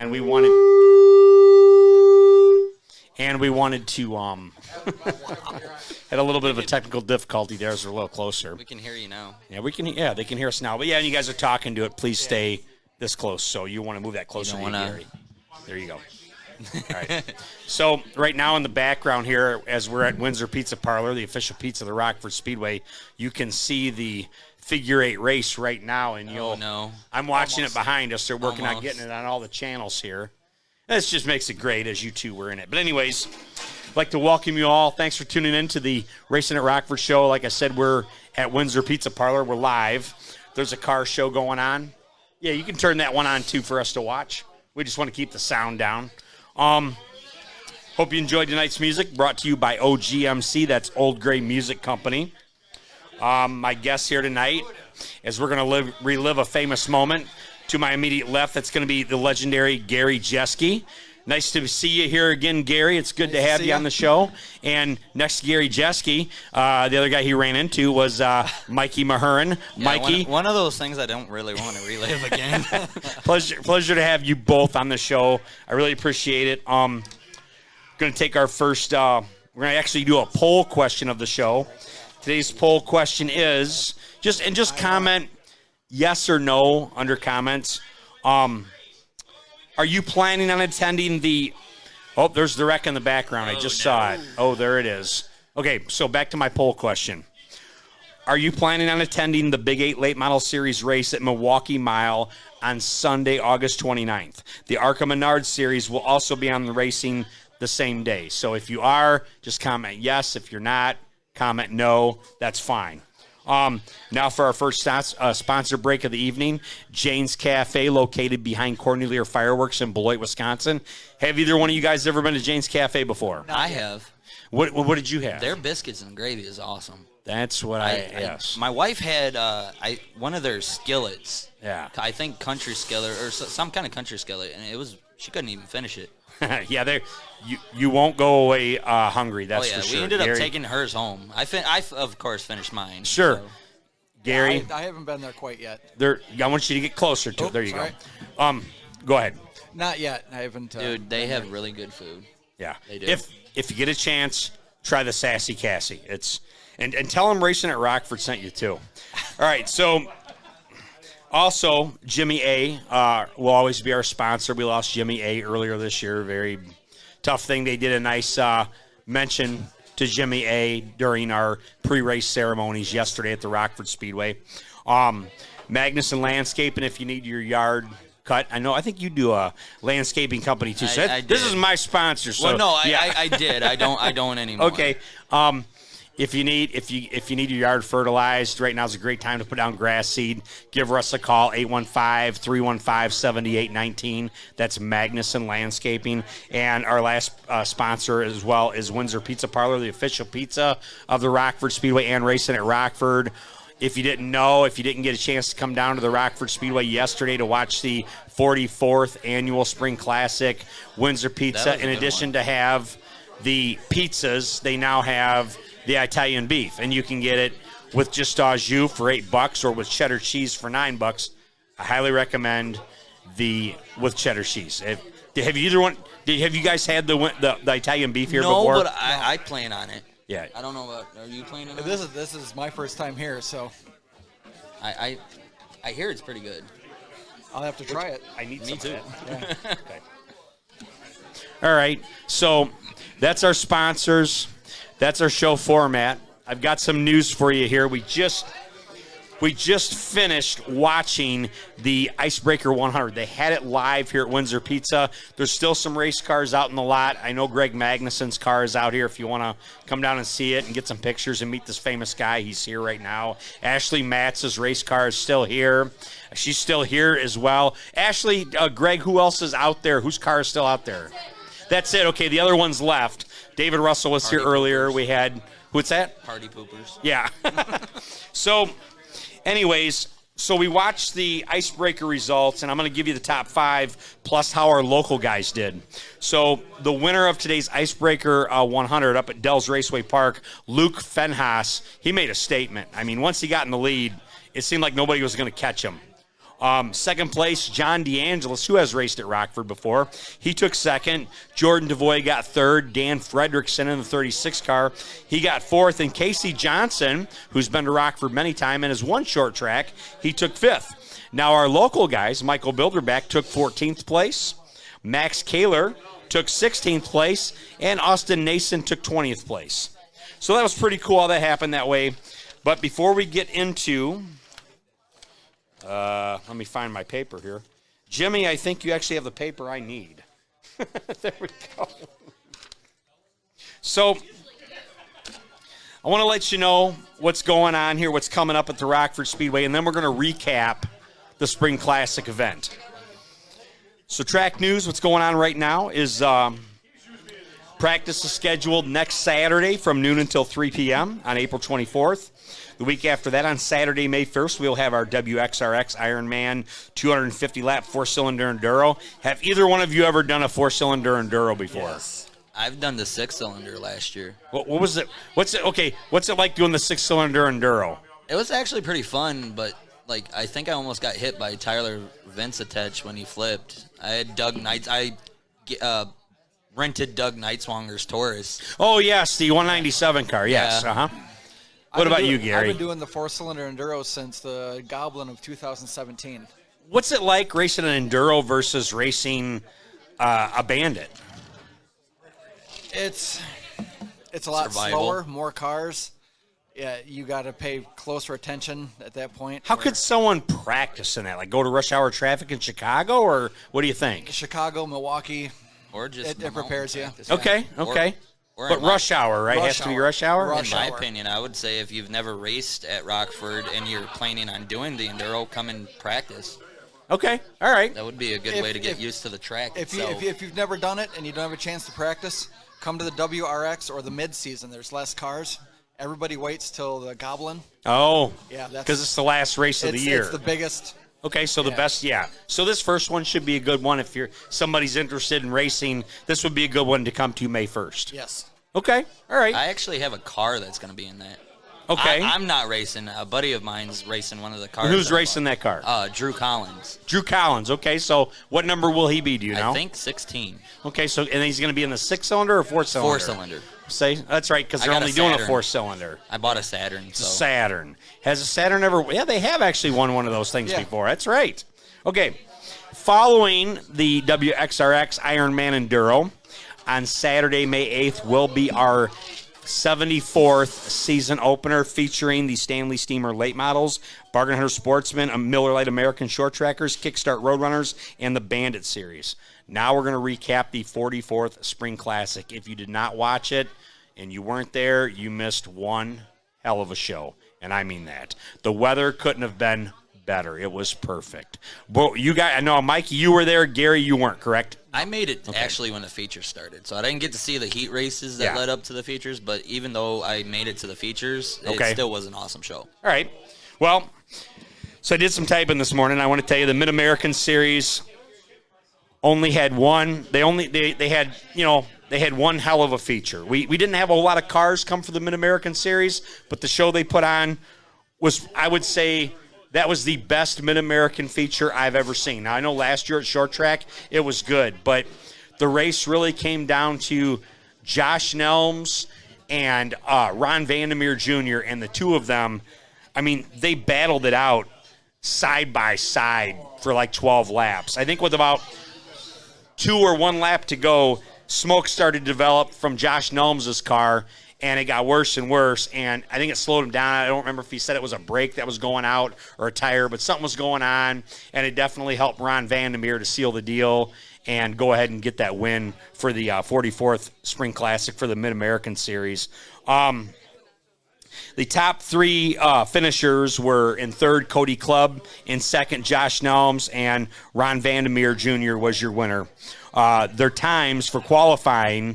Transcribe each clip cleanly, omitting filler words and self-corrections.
and we wanted to had a little bit of a technical difficulty there as we're a little closer. We can hear you now. Yeah, they can hear us now. But yeah, and you guys are talking to it. Please stay this close. So you want to move that closer to you, Gary. There you go. All right. So right now in the background here, as we're at Windsor Pizza Parlor, the official pizza of the Rockford Speedway, you can see the figure 8 race right now, and I'm watching it behind us. They're working on getting it on all the channels here. This just makes it great as you two were in it. But anyways, I'd like to welcome you all. Thanks for tuning in to the Racin At Rockford show. Like I said, we're at Windsor Pizza Parlor. We're live. There's a car show going on. Yeah, you can turn that one on too for us to watch. We just want to keep the sound down. Hope you enjoyed tonight's music, brought to you by OGMC. That's Old Gray Music Company. My guest here tonight is we're going to relive a famous moment. To my immediate left, that's going to be the legendary Gary Jeske. Nice to see you here again, Gary. It's good to have you on the show. And next to Gary Jeske, the other guy he ran into was Mikey Mahurin. Yeah, Mikey. One of those things I don't really want to relive again. Pleasure to have you both on the show. I really appreciate it. Going to take our first, we're going to actually do a poll question of the show. Today's poll question is, just comment yes or no under comments. Are you planning on attending the... Oh, there's the wreck in the background. I just saw it. Oh, there it is. Okay, so back to my poll question. Are you planning on attending the Big 8 Late Model Series race at Milwaukee Mile on Sunday, August 29th? The ARCA Menard Series will also be on the racing the same day. So if you are, just comment yes. If you're not, comment no. That's fine. Now for our first sponsor break of the evening, Jane's Cafe, located behind Cornelier Fireworks in Beloit, Wisconsin. Have either one of you guys ever been to Jane's Cafe before? I have. What did you have? Their biscuits and gravy is awesome. That's what yes. My wife had one of their skillets. Yeah. I think country skillet or some kind of country skillet, and she couldn't even finish it. Yeah, you won't go away hungry. That's for sure. We ended up taking hers home. I of course finished mine. Sure, so. Gary. I haven't been there quite yet. I want you to get closer to it. There you go. Go ahead. Not yet. I haven't. Dude, they have really good food. Yeah, they do. If you get a chance, try the Sassy Cassie. And tell them Racin At Rockford sent you too. All right, so. Also, Jimmy A will always be our sponsor. We lost Jimmy A earlier this year. Very tough thing. They did a nice mention to Jimmy A during our pre-race ceremonies yesterday at the Rockford Speedway. Magnuson Landscaping, if you need your yard cut. I think you do a landscaping company too. So this is my sponsor. So, well, no, yeah. I did. I don't anymore. Okay. If you need your yard fertilized, right now is a great time to put down grass seed. Give us a call, 815-315-7819. That's Magnuson Landscaping. And our last sponsor as well is Windsor Pizza Parlor, the official pizza of the Rockford Speedway and Racin At Rockford. If you didn't know, if you didn't get a chance to come down to the Rockford Speedway yesterday to watch the 44th Annual Spring Classic, Windsor Pizza, in addition to have the pizzas, they now have the Italian beef, and you can get it with just au jus for $8 or with cheddar cheese for $9. I highly recommend with cheddar cheese. Have you guys had the Italian beef here before? No, but I plan on it. Yeah. I don't know about. Are you planning on it? This is my first time here, so I hear it's pretty good. I'll have to try it. I need Me too. Yeah. Okay. All right. So that's our sponsors. That's our show format. I've got some news for you here. We just finished watching the Icebreaker 100. They had it live here at Windsor Pizza. There's still some race cars out in the lot. I know Greg Magnuson's car is out here if you want to come down and see it and get some pictures and meet this famous guy. He's here right now. Ashley Matz's race car is still here. She's still here as well. Ashley, Greg, who else is out there? Whose car is still out there? That's it. Okay, the other one's left. David Russell was here earlier. We had, what's that? Party poopers. Yeah. So, anyways, we watched the Icebreaker results, and I'm going to give you the top 5 plus how our local guys did. So, the winner of today's Icebreaker 100 up at Dells Raceway Park, Luke Fenhaas, he made a statement. I mean, once he got in the lead, it seemed like nobody was going to catch him. Second place, John DeAngelis, who has raced at Rockford before. He took second. Jordan DeVoy got third. Dan Fredrickson in the 36 car. He got fourth. And Casey Johnson, who's been to Rockford many times and has won short track, he took fifth. Now our local guys, Michael Bilderback took 14th place. Max Kaler took 16th place. And Austin Nason took 20th place. So that was pretty cool how that happened that way. But before we get into... let me find my paper here. Jimmy, I think you actually have the paper I need. There we go. So, I want to let you know what's going on here, what's coming up at the Rockford Speedway, and then we're going to recap the Spring Classic event. So, track news, what's going on right now is practice is scheduled next Saturday from noon until 3 p.m. on April 24th. The week after that, on Saturday, May 1st, we'll have our WXRX Ironman 250-lap four-cylinder enduro. Have either one of you ever done a four-cylinder enduro before? Yes. I've done the six-cylinder last year. What was it? What's it like doing the six-cylinder enduro? It was actually pretty fun, but I think I almost got hit by Tyler Vincetech when he flipped. I had Doug Knights. I rented Doug Knightswanger's Taurus. Oh yes, the 197 car. Yes. Yeah. What about you, Gary? I've been doing the four-cylinder enduro since the Goblin of 2017. What's it like racing an enduro versus racing a Bandit? It's a lot slower, more cars. Yeah, you got to pay closer attention at that point. How could someone practice in that? Like go to rush hour traffic in Chicago, or what do you think? Chicago, Milwaukee, or just it prepares you. Okay. But rush hour, right? Has to be rush hour? In my opinion, I would say if you've never raced at Rockford and you're planning on doing the enduro, come and practice. Okay, all right. That would be a good way to get used to the track. If you've never done it and you don't have a chance to practice, come to the WRX or the mid-season. There's less cars. Everybody waits till the Goblin. Oh, yeah, because it's the last race of the year. It's the biggest. Okay, so the best, yeah. So this first one should be a good one. If somebody's interested in racing, this would be a good one to come to May 1st. Yes. Okay, all right. I actually have a car that's going to be in that. Okay. I'm not racing. A buddy of mine's racing one of the cars. Who's racing that car? Drew Collins. Drew Collins. Okay, so what number will he be? Do you know? I think 16. Okay, so and he's going to be in the six-cylinder or four-cylinder? Four-cylinder. Say that's right because they're only doing a four-cylinder. I bought a Saturn. It's a Saturn. Has a Saturn ever? Yeah, they have actually won one of those things before. That's right. Okay, following the WXRX Ironman Enduro on Saturday, May 8th, will be our 74th season opener featuring the Stanley Steamer late models, Bargain Hunter Sportsman, Miller Lite American Short Trackers, Kickstart Roadrunners, and the Bandit Series. Now we're going to recap the 44th Spring Classic. If you did not watch it and you weren't there, you missed one hell of a show, and I mean that. The weather couldn't have been better. It was perfect. But you guys, I know, Mikey, you were there. Gary, you weren't, correct? I made it actually when the features started, so I didn't get to see the heat races that led up to the features, but even though I made it to the features, it still was an awesome show. All right. Well, so I did some typing this morning. I want to tell you the Mid-American Series only had one. They had one hell of a feature. We didn't have a whole lot of cars come for the Mid-American Series, but the show they put on was, I would say, that was the best Mid-American feature I've ever seen. Now, I know last year at Short Track, it was good, but the race really came down to Josh Nelms and Ron Vandermeer Jr., and the two of them, I mean, they battled it out side by side for like 12 laps. I think with about 2 or 1 lap to go, smoke started to develop from Josh Nelms' car, and it got worse and worse, and I think it slowed him down. I don't remember if he said it was a brake that was going out or a tire, but something was going on, and it definitely helped Ron Vandermeer to seal the deal and go ahead and get that win for the 44th Spring Classic for the Mid-American Series. The top 3 finishers were in third, Cody Clubb, in second, Josh Nelms, and Ron Vandermeer Jr. was your winner. Their times for qualifying,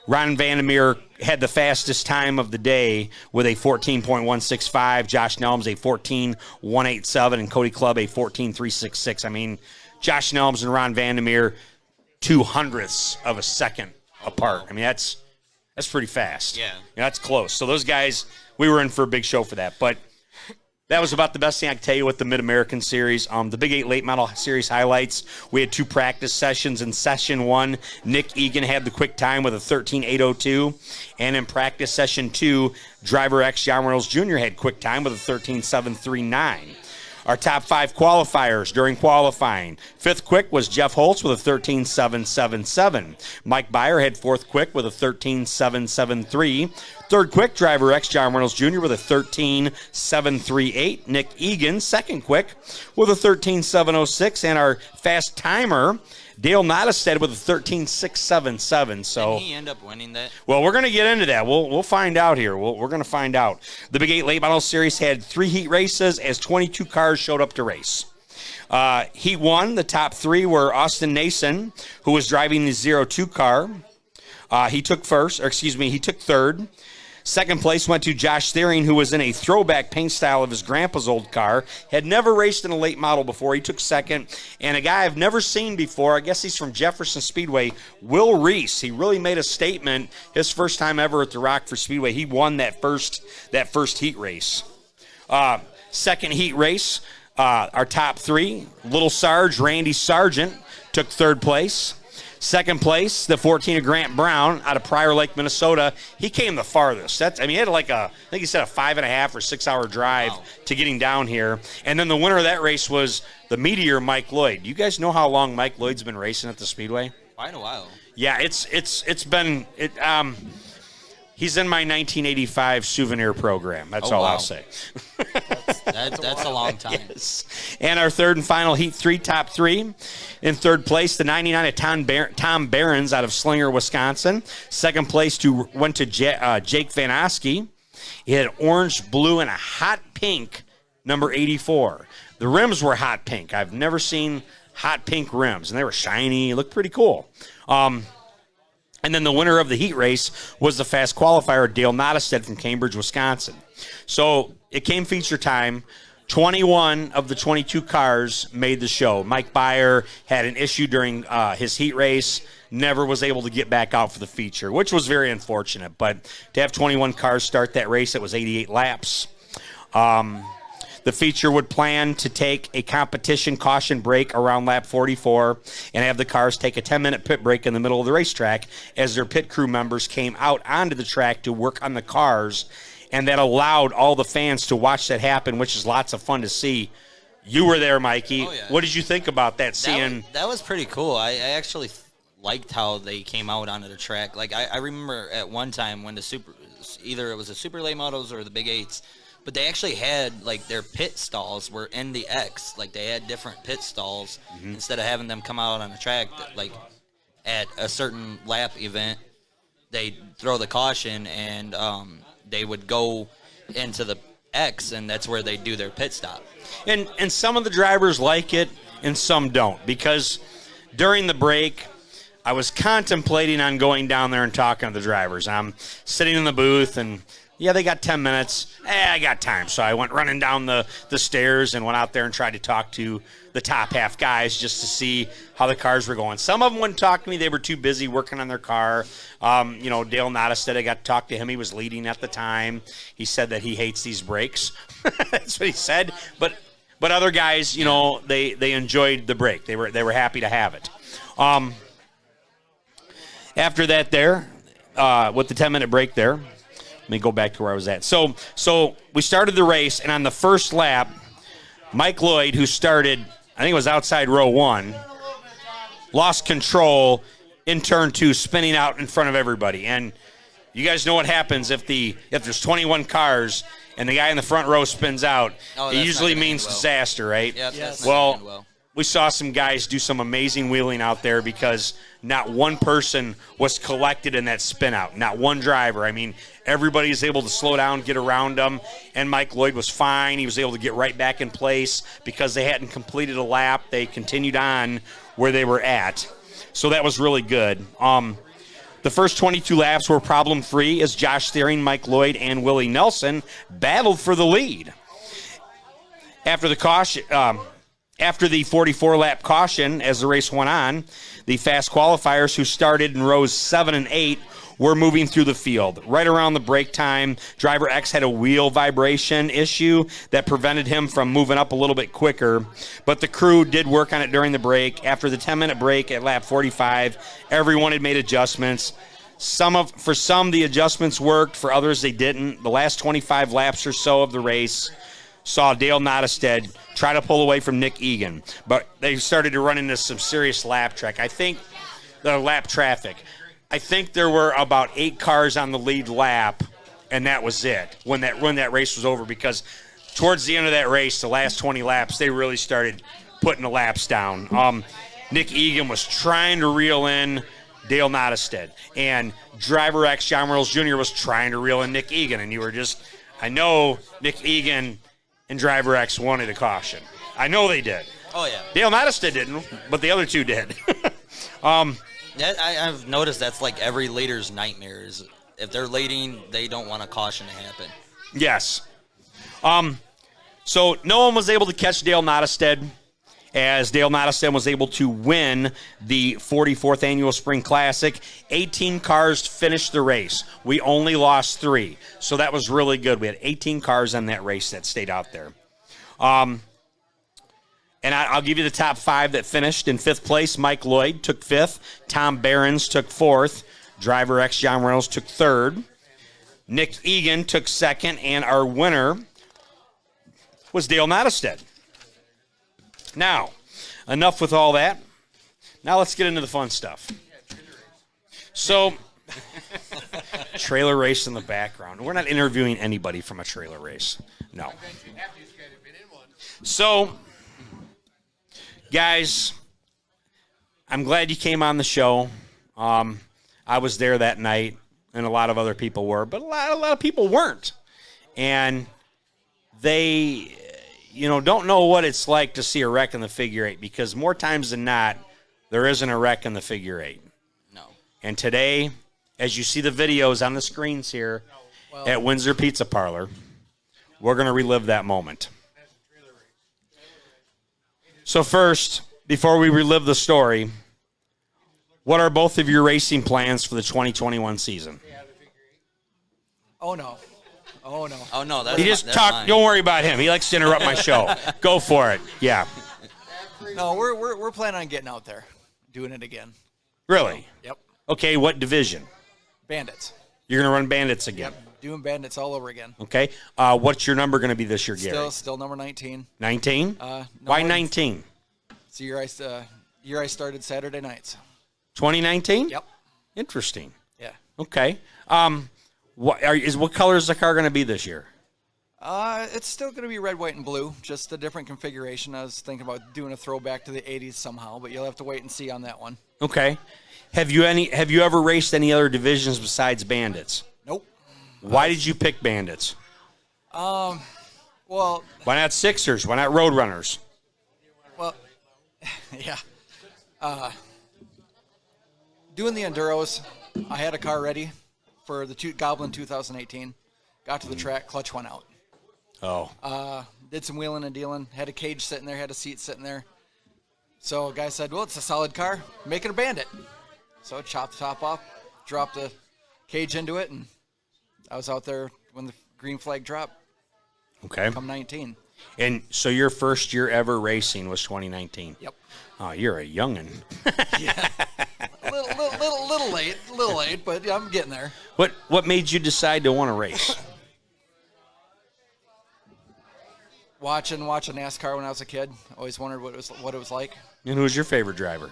Ron Vandermeer had the fastest time of the day with a 14.165, Josh Nelms a 14.187, and Cody Clubb a 14.366. I mean, Josh Nelms and Ron Vandermeer 0.02 of a second apart. I mean, that's pretty fast. Yeah. That's close. So those guys, we were in for a big show for that. But That was about the best thing I could tell you with the Mid-American Series. The Big 8 Late Model Series highlights. We had 2 practice sessions. In session 1, Nick Egan had the quick time with a 13.802. And in practice session 2, driver X John Reynolds Jr. had quick time with a 13.739. Our top 5 qualifiers during qualifying. 5th quick was Jeff Holtz with a 13.777. Mike Byer had 4th quick with a 13.773. 3rd quick, driver X John Reynolds Jr. with a 13.738. Nick Egan, 2nd quick, with a 13.706. And our fast timer, Dale Nottestead with a 13.677. So did he end up winning that? Well, we're going to get into that. We'll find out here. We're going to find out. The Big 8 Late Model Series had 3 heat races as 22 cars showed up to race. Heat 1, the top 3 were Austin Nason, who was driving the 02 car. He took 3rd. 2nd place went to Josh Thiering, who was in a throwback paint style of his grandpa's old car. Had never raced in a late model before. He took 2nd. And a guy I've never seen before, I guess he's from Jefferson Speedway, Will Reese. He really made a statement his first time ever at the Rockford Speedway. He won that first heat race. 2nd heat race, our top 3, Little Sarge, Randy Sargent, took 3rd place. 2nd place, the 14 of Grant Brown out of Prior Lake, Minnesota. He came the farthest. He had I think he said a 5.5 or 6 hour drive to getting down here. And then the winner of that race was the Meteor, Mike Lloyd. You guys know how long Mike Lloyd's been racing at the Speedway? Quite a while. Yeah, he's in my 1985 souvenir program. That's all wow. I'll say. That's a long time. Yes. And our 3rd and final Heat 3, top 3. In 3rd place, the 99 of Tom Behrens out of Slinger, Wisconsin. 2nd place went to Jake Van Oske. He had orange, blue, and a hot pink number 84. The rims were hot pink. I've never seen hot pink rims, and they were shiny. Looked pretty cool. And then the winner of the heat race was the fast qualifier, Dale Nottestead from Cambridge, Wisconsin. So it came feature time. 21 of the 22 cars made the show. Mike Byer had an issue during his heat race, never was able to get back out for the feature, which was very unfortunate. But to have 21 cars start that race, it was 88 laps. The feature would plan to take a competition caution break around lap 44 and have the cars take a 10-minute pit break in the middle of the racetrack as their pit crew members came out onto the track to work on the cars, and that allowed all the fans to watch that happen, which is lots of fun to see. You were there, Mikey. Oh, yeah. What did you think about that? That was pretty cool. I actually liked how they came out onto the track. Like I remember at one time when either it was the Super Late Models or the Big 8s, but they actually had, like, their pit stalls were in the X. Like, they had different pit stalls instead of having them come out on the track. Like, at a certain lap event, they throw the caution and they would go into the X, and that's where they do their pit stop. And some of the drivers like it and some don't, because during the break, I was contemplating on going down there and talking to the drivers. I'm sitting in the booth and, yeah, they got 10 minutes. I got time. So I went running down the stairs and went out there and tried to talk to the top half guys just to see how the cars were going. Some of them wouldn't talk to me. They were too busy working on their car. Dale Nottestead, I got to talk to him. He was leading at the time. He said that he hates these breaks. That's what he said. But other guys, they enjoyed the break. They were happy to have it. After that with the 10-minute break there, let me go back to where I was at. So we started the race, and on the first lap, Mike Lloyd, who started, I think it was outside row 1, lost control in turn 2, spinning out in front of everybody. And you guys know what happens if there's 21 cars and the guy in the front row spins out. It usually means disaster, right? Yep, yes. Well, we saw some guys do some amazing wheeling out there because not one person was collected in that spin out. Not one driver. I mean, everybody is able to slow down, get around them, and Mike Lloyd was fine. He was able to get right back in place because they hadn't completed a lap. They continued on where they were at. So that was really good. The first 22 laps were problem-free as Josh Thiering, Mike Lloyd, and Willie Nelson battled for the lead. After the 44-lap caution, as the race went on, the fast qualifiers who started in rows 7 and 8 were moving through the field. Right around the break time, driver X had a wheel vibration issue that prevented him from moving up a little bit quicker, but the crew did work on it during the break. After the 10-minute break at lap 45, everyone had made adjustments. For some, the adjustments worked. For others, they didn't. The last 25 laps or so of the race saw Dale Nottestead try to pull away from Nick Egan, but they started to run into some serious lap track. I think the lap traffic. I think there were about 8 cars on the lead lap, and that was it when that race was over, because towards the end of that race, the last 20 laps, they really started putting the laps down. Nick Egan was trying to reel in Dale Nottestead, and driver X, John Reynolds Jr., was trying to reel in Nick Egan, and I know Nick Egan and driver X wanted a caution. I know they did. Oh, yeah. Dale Nottestead didn't, but the other two did. I've noticed that's like every leader's nightmare. Is if they're leading, they don't want a caution to happen. Yes. So no one was able to catch Dale Nottestead, as Dale Nottestead was able to win the 44th Annual Spring Classic. 18 cars finished the race. We only lost 3, so that was really good. We had 18 cars on that race that stayed out there. And I'll give you the top 5 that finished. In 5th place, Mike Lloyd took 5th. Tom Behrens took 4th. Driver X, John Reynolds, took 3rd. Nick Egan took 2nd, and our winner was Dale Nottestead. Now, enough with all that. Now let's get into the fun stuff. So, trailer race in the background. We're not interviewing anybody from a trailer race. No. So, guys, I'm glad you came on the show. I was there that night, and a lot of other people were, but a lot of people weren't. And they don't know what it's like to see a wreck in the figure 8, because more times than not, there isn't a wreck in the figure 8. No. And today, as you see the videos on the screens here at Windsor Pizza Parlor, we're going to relive that moment. So first, before we relive the story, what are both of your racing plans for the 2021 season? Oh, no. Oh, no. Oh, no. He just talk. Mine. Don't worry about him. He likes to interrupt my show. Go for it. Yeah. No, we're planning on getting out there, doing it again. Really? Yep. Okay, what division? Bandits. You're going to run Bandits again? Yep. Doing Bandits all over again. Okay. What's your number going to be this year, Gary? Still number 19. 19? No, Why 19? It's the year I started Saturday nights. 2019? Yep. Interesting. Yeah. Okay. What color is the car going to be this year? It's still going to be red, white, and blue, just a different configuration. I was thinking about doing a throwback to the 80s somehow, but you'll have to wait and see on that one. Okay. Have you ever raced any other divisions besides Bandits? Nope. Why did you pick Bandits? Well, Why not Sixers? Why not Roadrunners? well, yeah. Doing the Enduros, I had a car ready for the Goblin 2018. Got to the track, clutch went out. Oh. Did some wheeling and dealing, had a cage sitting there, had a seat sitting there. So a guy said, well, it's a solid car, make it a Bandit. So chopped the top off, dropped the cage into it, and I was out there when the green flag dropped. Okay. Come 19. And so your first year ever racing was 2019? Yep. Oh, you're a youngin'. Yeah. Little late, but yeah, I'm getting there. What made you decide to want to race? Watching NASCAR when I was a kid. Always wondered what it was like. And who's your favorite driver?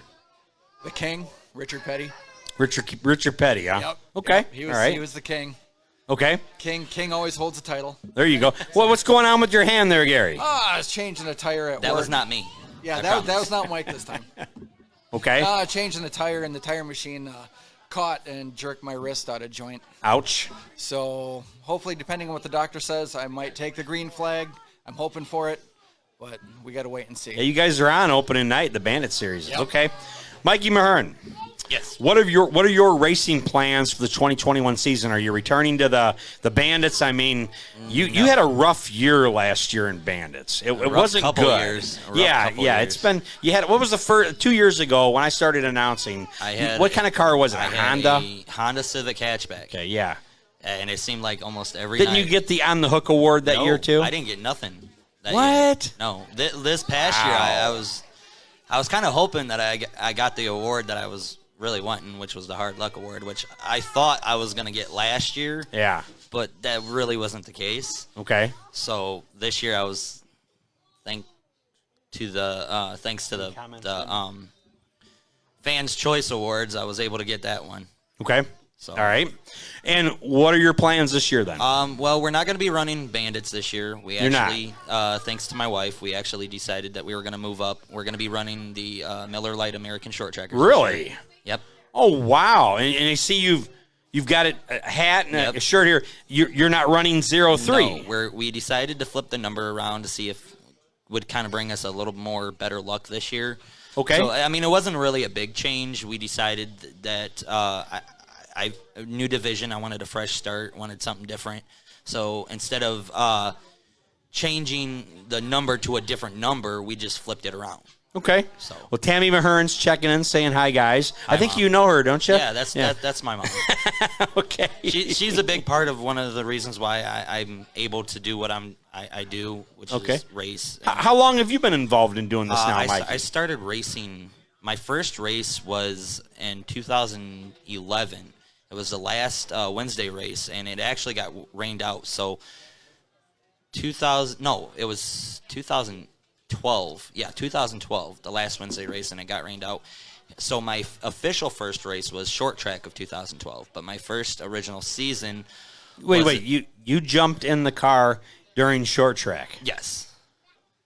The King, Richard Petty. Richard Petty, huh? Yep. Okay. Yep. All right. He was the king. Okay. King always holds the title. There you go. Well, what's going on with your hand there, Gary? I was changing a tire at work. That was not me. Yeah, that was not Mike this time. Okay. Changing the tire, and the tire machine caught and jerked my wrist out of joint. Ouch. So hopefully, depending on what the doctor says, I might take the green flag. I'm hoping for it, but we got to wait and see. Yeah, you guys are on opening night, the Bandit Series. Yep. Okay. Mikey Mahern, Yes. What are your racing plans for the 2021 season? Are you returning to the Bandits? I mean, you had a rough year last year in Bandits. It wasn't couple good. Years, yeah. Years. It's been what was the first 2 years ago when I started announcing? What kind of car was it? A Honda? A Honda Civic hatchback. Okay, yeah. And it seemed like almost every Didn't night. you get the On the Hook award that year too? I didn't get nothing. That What? Year. No. This past year, I was kind of hoping that I got the award that I was really wanting, which was the Hard Luck Award, which I thought I was going to get last year. Yeah. But that really wasn't the case. Okay. So this year I was, thanks to the Fans Choice Awards, I was able to get that one. Okay. So. All right. And what are your plans this year then? Well, we're not going to be running Bandits this year. You're not. Thanks to my wife, we actually decided that we were going to move up. We're going to be running the Miller Lite American Short Trackers. Really? Yep. Oh wow! And I see you've got a hat and a shirt here. You're not running 03. No, we decided to flip the number around to see if it would kind of bring us a little more better luck this year. Okay. So I mean, it wasn't really a big change. We decided that I new division. I wanted a fresh start. Wanted something different. So instead of changing the number to a different number, we just flipped it around. Okay. So. Well, Tammy Mahern's checking in, saying hi, guys. Hi, I think Mom. You know her, don't you? Yeah, that's my mom. Okay. She's a big part of one of the reasons why I'm able to do what I do, which is race. How long have you been involved in doing this now, Mike? I started racing. My first race was in 2011. It was the last Wednesday race, and it actually got rained out. So it was 2012. Yeah, 2012, the last Wednesday race, and it got rained out. So my official first race was short track of 2012, but my first original season. Wait, you jumped in the car during short track? Yes.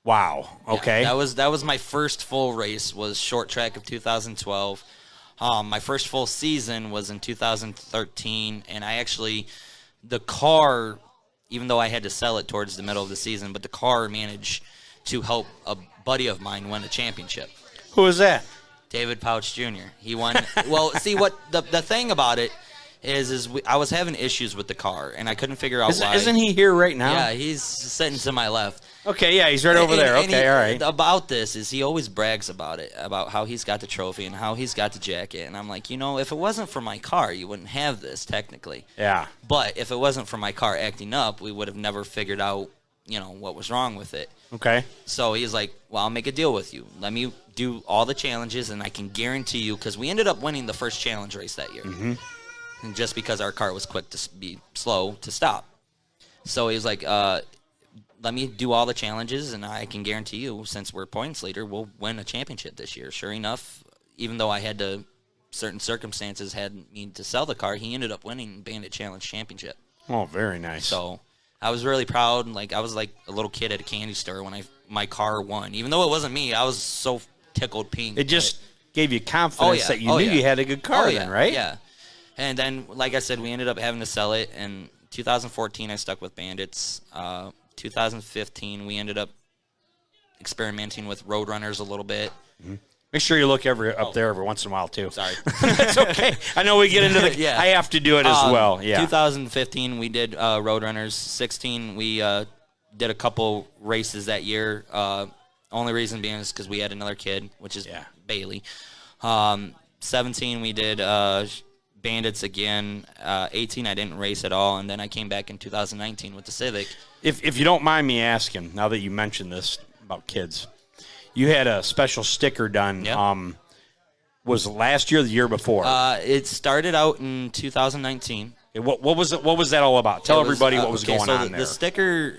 Wow. Okay. Yeah, that was my first full race. Was short track of 2012. My first full season was in 2013, and the car, even though I had to sell it towards the middle of the season, but the car managed to help a buddy of mine win a championship. Who is that? David Pouch Jr. He won. Well, see, what the thing about it is I was having issues with the car, and I couldn't figure out why. Isn't he here right now? Yeah, he's sitting to my left. Okay, yeah, he's right over there. Okay, all right. About this is he always brags about it, about how he's got the trophy and how he's got the jacket. And I'm like, if it wasn't for my car, you wouldn't have this technically. Yeah. But if it wasn't for my car acting up, we would have never figured out, what was wrong with it. Okay. So he's like, well, I'll make a deal with you. Let me do all the challenges, and I can guarantee you, because we ended up winning the first challenge race that year. Mm-hmm. And just because our car was quick to be slow to stop. So he's like, let me do all the challenges, and I can guarantee you, since we're points leader, we'll win a championship this year. Sure enough, even though certain circumstances had me to sell the car, he ended up winning Bandit Challenge Championship. Oh, very nice. So I was really proud. Like I was like a little kid at a candy store when my car won. Even though it wasn't me, I was so tickled pink. It just gave you confidence that you knew you had a good car then, right? Yeah. And then, like I said, we ended up having to sell it. In 2014, I stuck with Bandits. 2015, we ended up experimenting with Roadrunners a little bit. Mm-hmm. Make sure you look up there every once in a while, too. Sorry. That's okay. I know we get into the... I have to do it as well. Yeah. 2015, we did Roadrunners. 16, we did a couple races that year. Only reason being is because we had another kid, which is Bailey. 17, we did Bandits again. 18, I didn't race at all. And then I came back in 2019 with the Civic. If you don't mind me asking, now that you mentioned this about kids... You had a special sticker done. Yep. Was it last year or the year before? It started out in 2019. What was it? What was that all about? Tell everybody what was going on there. The sticker,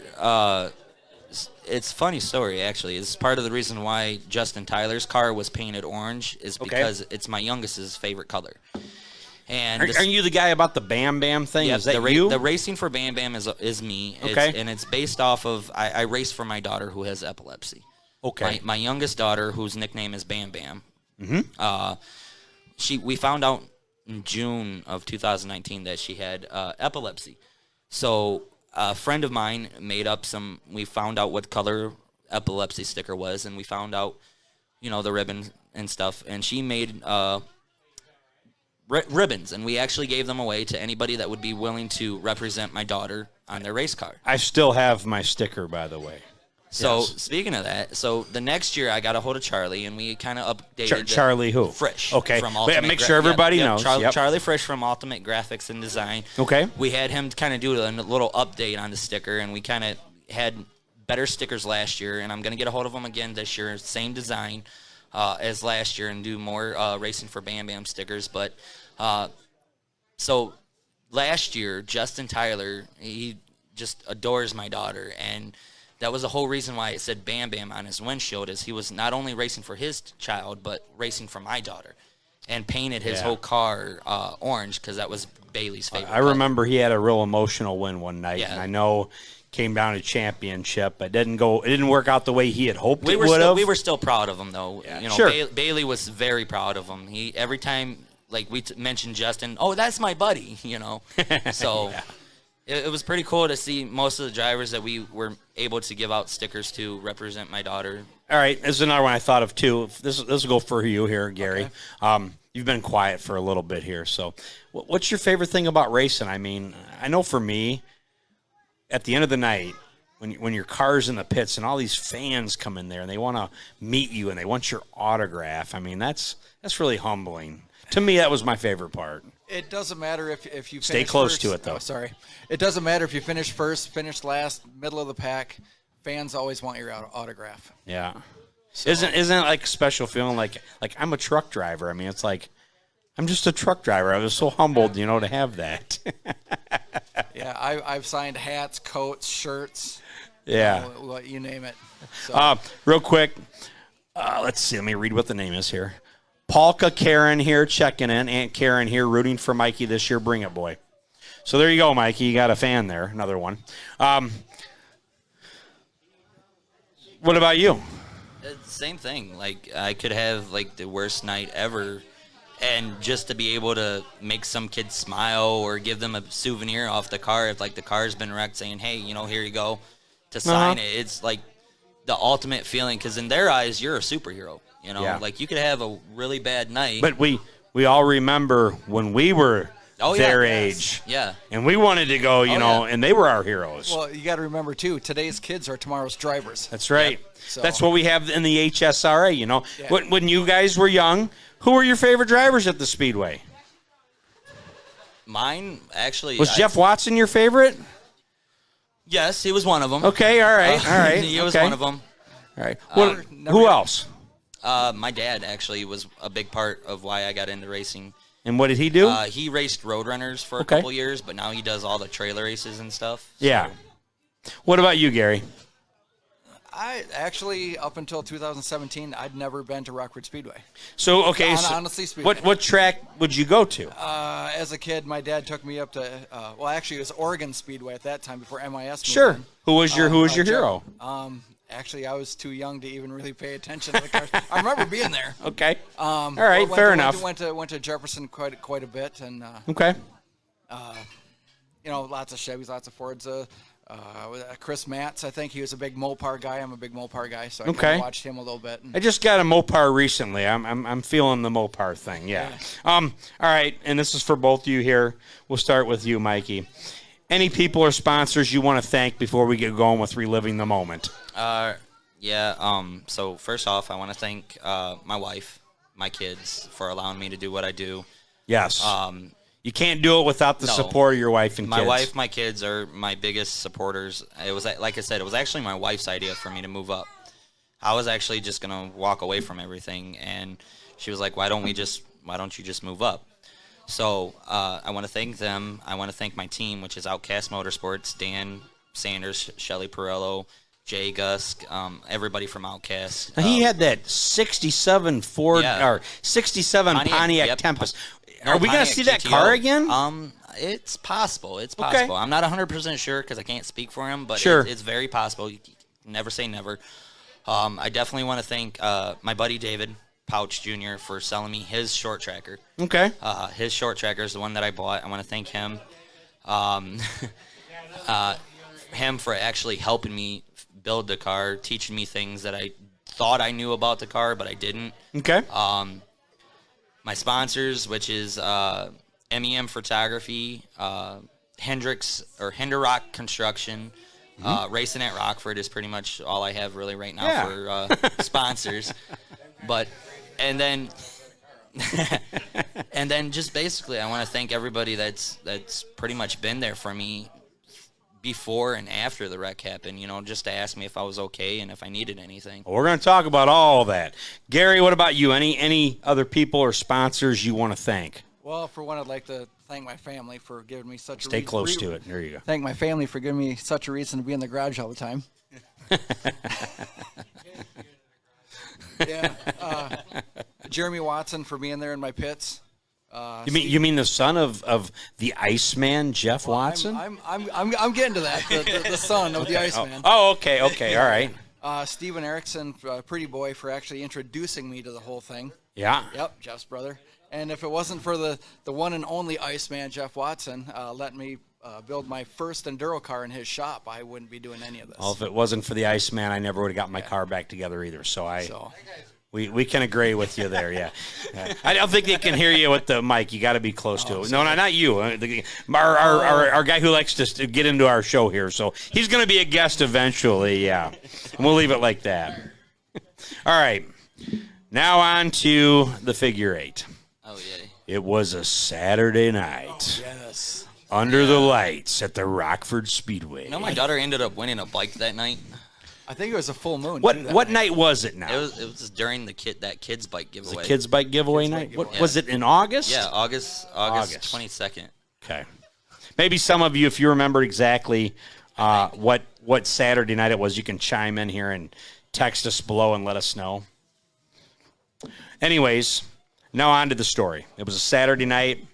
it's a funny story, actually. It's part of the reason why Justin Tyler's car was painted orange is because it's my youngest's favorite color. And are you the guy about the Bam Bam thing? Yeah, is that you? The racing for Bam Bam is me. Okay. And it's based off of, I race for my daughter who has epilepsy. Okay. My youngest daughter, whose nickname is Bam Bam, mm-hmm. We found out in June of 2019 that she had epilepsy. So a friend of mine made up we found out what color epilepsy sticker was, and we found out, the ribbon and stuff. And she made ribbons, and we actually gave them away to anybody that would be willing to represent my daughter on their race car. I still have my sticker, by the way. So Yes. speaking of that, so the next year I got a hold of Charlie, and we kind of updated Charlie who? Frisch. Okay. From Make sure everybody knows. Yep. Charlie Frisch from Ultimate Graphics and Design. Okay. We had him kind of do a little update on the sticker, and we kind of had better stickers last year, and I'm going to get a hold of them again this year, same design as last year, and do more Racing for Bam Bam stickers. But so last year, Justin Tyler, he just adores my daughter, and that was the whole reason why it said Bam Bam on his windshield, is he was not only racing for his child, but racing for my daughter, and painted his whole car orange because that was Bailey's favorite I color. remember he had a real emotional win one night, Yeah. and I know came down to championship. It didn't work out the way he had hoped We it were would have. we were still proud of him though. Yeah. You know, Sure. Bailey was very proud of him. He every time like we mentioned Justin, oh, that's my buddy. You know, so. Yeah. It was pretty cool to see most of the drivers that we were able to give out stickers to represent my daughter. All right, this is another one I thought of too. This will go for you here, Gary. Okay. You've been quiet for a little bit here, so what's your favorite thing about racing? I mean, I know for me, at the end of the night, when your car's in the pits and all these fans come in there and they want to meet you and they want your autograph, I mean, that's really humbling. To me, that was my favorite part. It doesn't matter if you finish Stay close first. to it, though. Oh, sorry. It doesn't matter if you finish first, finish last, middle of the pack. Fans always want your autograph. Yeah. So, Isn't it like a special feeling like I'm a truck driver? I mean, it's like I'm just a truck driver. I was so humbled, to have that. yeah, I've signed hats, coats, shirts. Yeah. You name it. So. Real quick, let's see. Let me read what the name is here. Polka Karen here checking in. Aunt Karen here rooting for Mikey this year. Bring it, boy. So there you go, Mikey. You got a fan there. Another one. What about you? Same thing. Like I could have like the worst night ever, and just to be able to make some kid smile or give them a souvenir off the car if like the car's been wrecked, saying, "Hey, here you go," to sign it. It's like the ultimate feeling because in their eyes, you're a superhero. Yeah. Like you could have a really bad night. But we all remember when we were their age. Yeah. And we wanted to go, and they were our heroes. Well, you got to remember, too, today's kids are tomorrow's drivers. That's right. Yep. So. That's what we have in the HSRA, Yeah. When you guys were young, who were your favorite drivers at the Speedway? Mine, actually. Was Jeff Watson your favorite? Yes, he was one of them. Okay, all right. He was one of them. All right. Who else? My dad actually was a big part of why I got into racing. And what did he do? He raced Roadrunners for a couple years, but now he does all the trailer races and stuff. So. Yeah. What about you, Gary? I actually, up until 2017, I'd never been to Rockford Speedway. So, okay. Honestly, Speedway. What track would you go to? As a kid, my dad took me up to, actually, it was Oregon Speedway at that time before MIS moved Sure. in. Who was your hero? Actually, I was too young to even really pay attention to the cars. I remember being there. Okay. All right, fair enough. Went to Jefferson quite a bit, and okay. Lots of Chevys, lots of Fords. Chris Matz, I think he was a big Mopar guy. I'm a big Mopar guy, so I kind of watched him a little bit. I just got a Mopar recently. I'm feeling the Mopar thing. Yeah. All right, and this is for both of you here. We'll start with you, Mikey. Any people or sponsors you want to thank before we get going with reliving the moment? So first off, I want to thank my wife, my kids for allowing me to do what I do. Yes. You can't do it without the support of your wife and kids. My wife, my kids are my biggest supporters. It was, like I said, it was actually my wife's idea for me to move up. I was actually just going to walk away from everything, and she was like, why don't you just move up? So I want to thank them. I want to thank my team, which is Outcast Motorsports, Dan Sanders, Shelly Perello, Jay Gusk, everybody from Outcast. Now, he had that 67 Ford or 67 Pontiac Tempest. Are we going to see that GTO. car again? It's possible. It's possible. I'm not 100% sure because I can't speak for him, but it's very possible. You never say never. I definitely want to thank my buddy David Pouch Jr. for selling me his short tracker. Okay. His short tracker is the one that I bought. I want to thank him. Him for actually helping me build the car, teaching me things that I thought I knew about the car, but I didn't. Okay. my sponsors, which is MEM Photography, Hinderock Construction, Racin At Rockford is pretty much all I have really right now for sponsors. But and then just basically, I want to thank everybody that's pretty much been there for me before and after the wreck happened, just to ask me if I was okay and if I needed anything. Well, we're going to talk about all that. Gary, what about you? Any other people or sponsors you want to thank? Well, for one, I'd like to thank my family for giving me such Stay close to it. There you go. Thank my family for giving me such a reason to be in the garage all the time. Jeremy Watson for being there in my pits. You mean the son of the Iceman, Jeff Watson? I'm getting to that. The son of the Iceman. Okay, all right. Steven Erickson, Pretty Boy, for actually introducing me to the whole thing. Yeah. Yep, Jeff's brother. And if it wasn't for the one and only Iceman, Jeff Watson, letting me build my first enduro car in his shop, I wouldn't be doing any of this. Well, if it wasn't for the Iceman, I never would have got my car back together either. So we can agree with you there, yeah. I don't think they can hear you with the mic. You got to be close to it. No, not you. Our guy who likes to get into our show here. So he's going to be a guest eventually, yeah. And we'll leave it like that. All right. Now on to the figure eight. Oh, yeah. It was a Saturday night. Yes. Under the lights at the Rockford Speedway. My daughter ended up winning a bike that night. I think it was a full moon. What night was it now? It was during that kids bike giveaway. It was a kids bike giveaway night? Was it in August? Yeah, August 22nd. Okay. Maybe some of you, if you remember exactly what Saturday night it was, you can chime in here and text us below and let us know. Anyways, now on to the story. It was a Saturday night,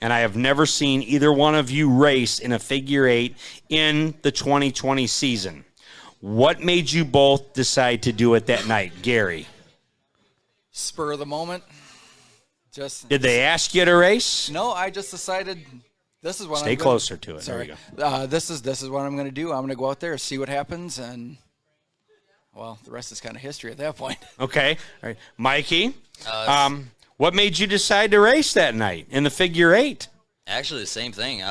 and I have never seen either one of you race in a figure eight in the 2020 season. What made you both decide to do it that night, Gary? Spur of the moment. Did they ask you to race? No, I just decided this is what Stay closer to it. Sorry. There you go. This is what I'm going to do. I'm going to go out there, see what happens, and well, the rest is kind of history at that point. Okay. All right. Mikey, what made you decide to race that night in the figure eight? Actually, the same thing.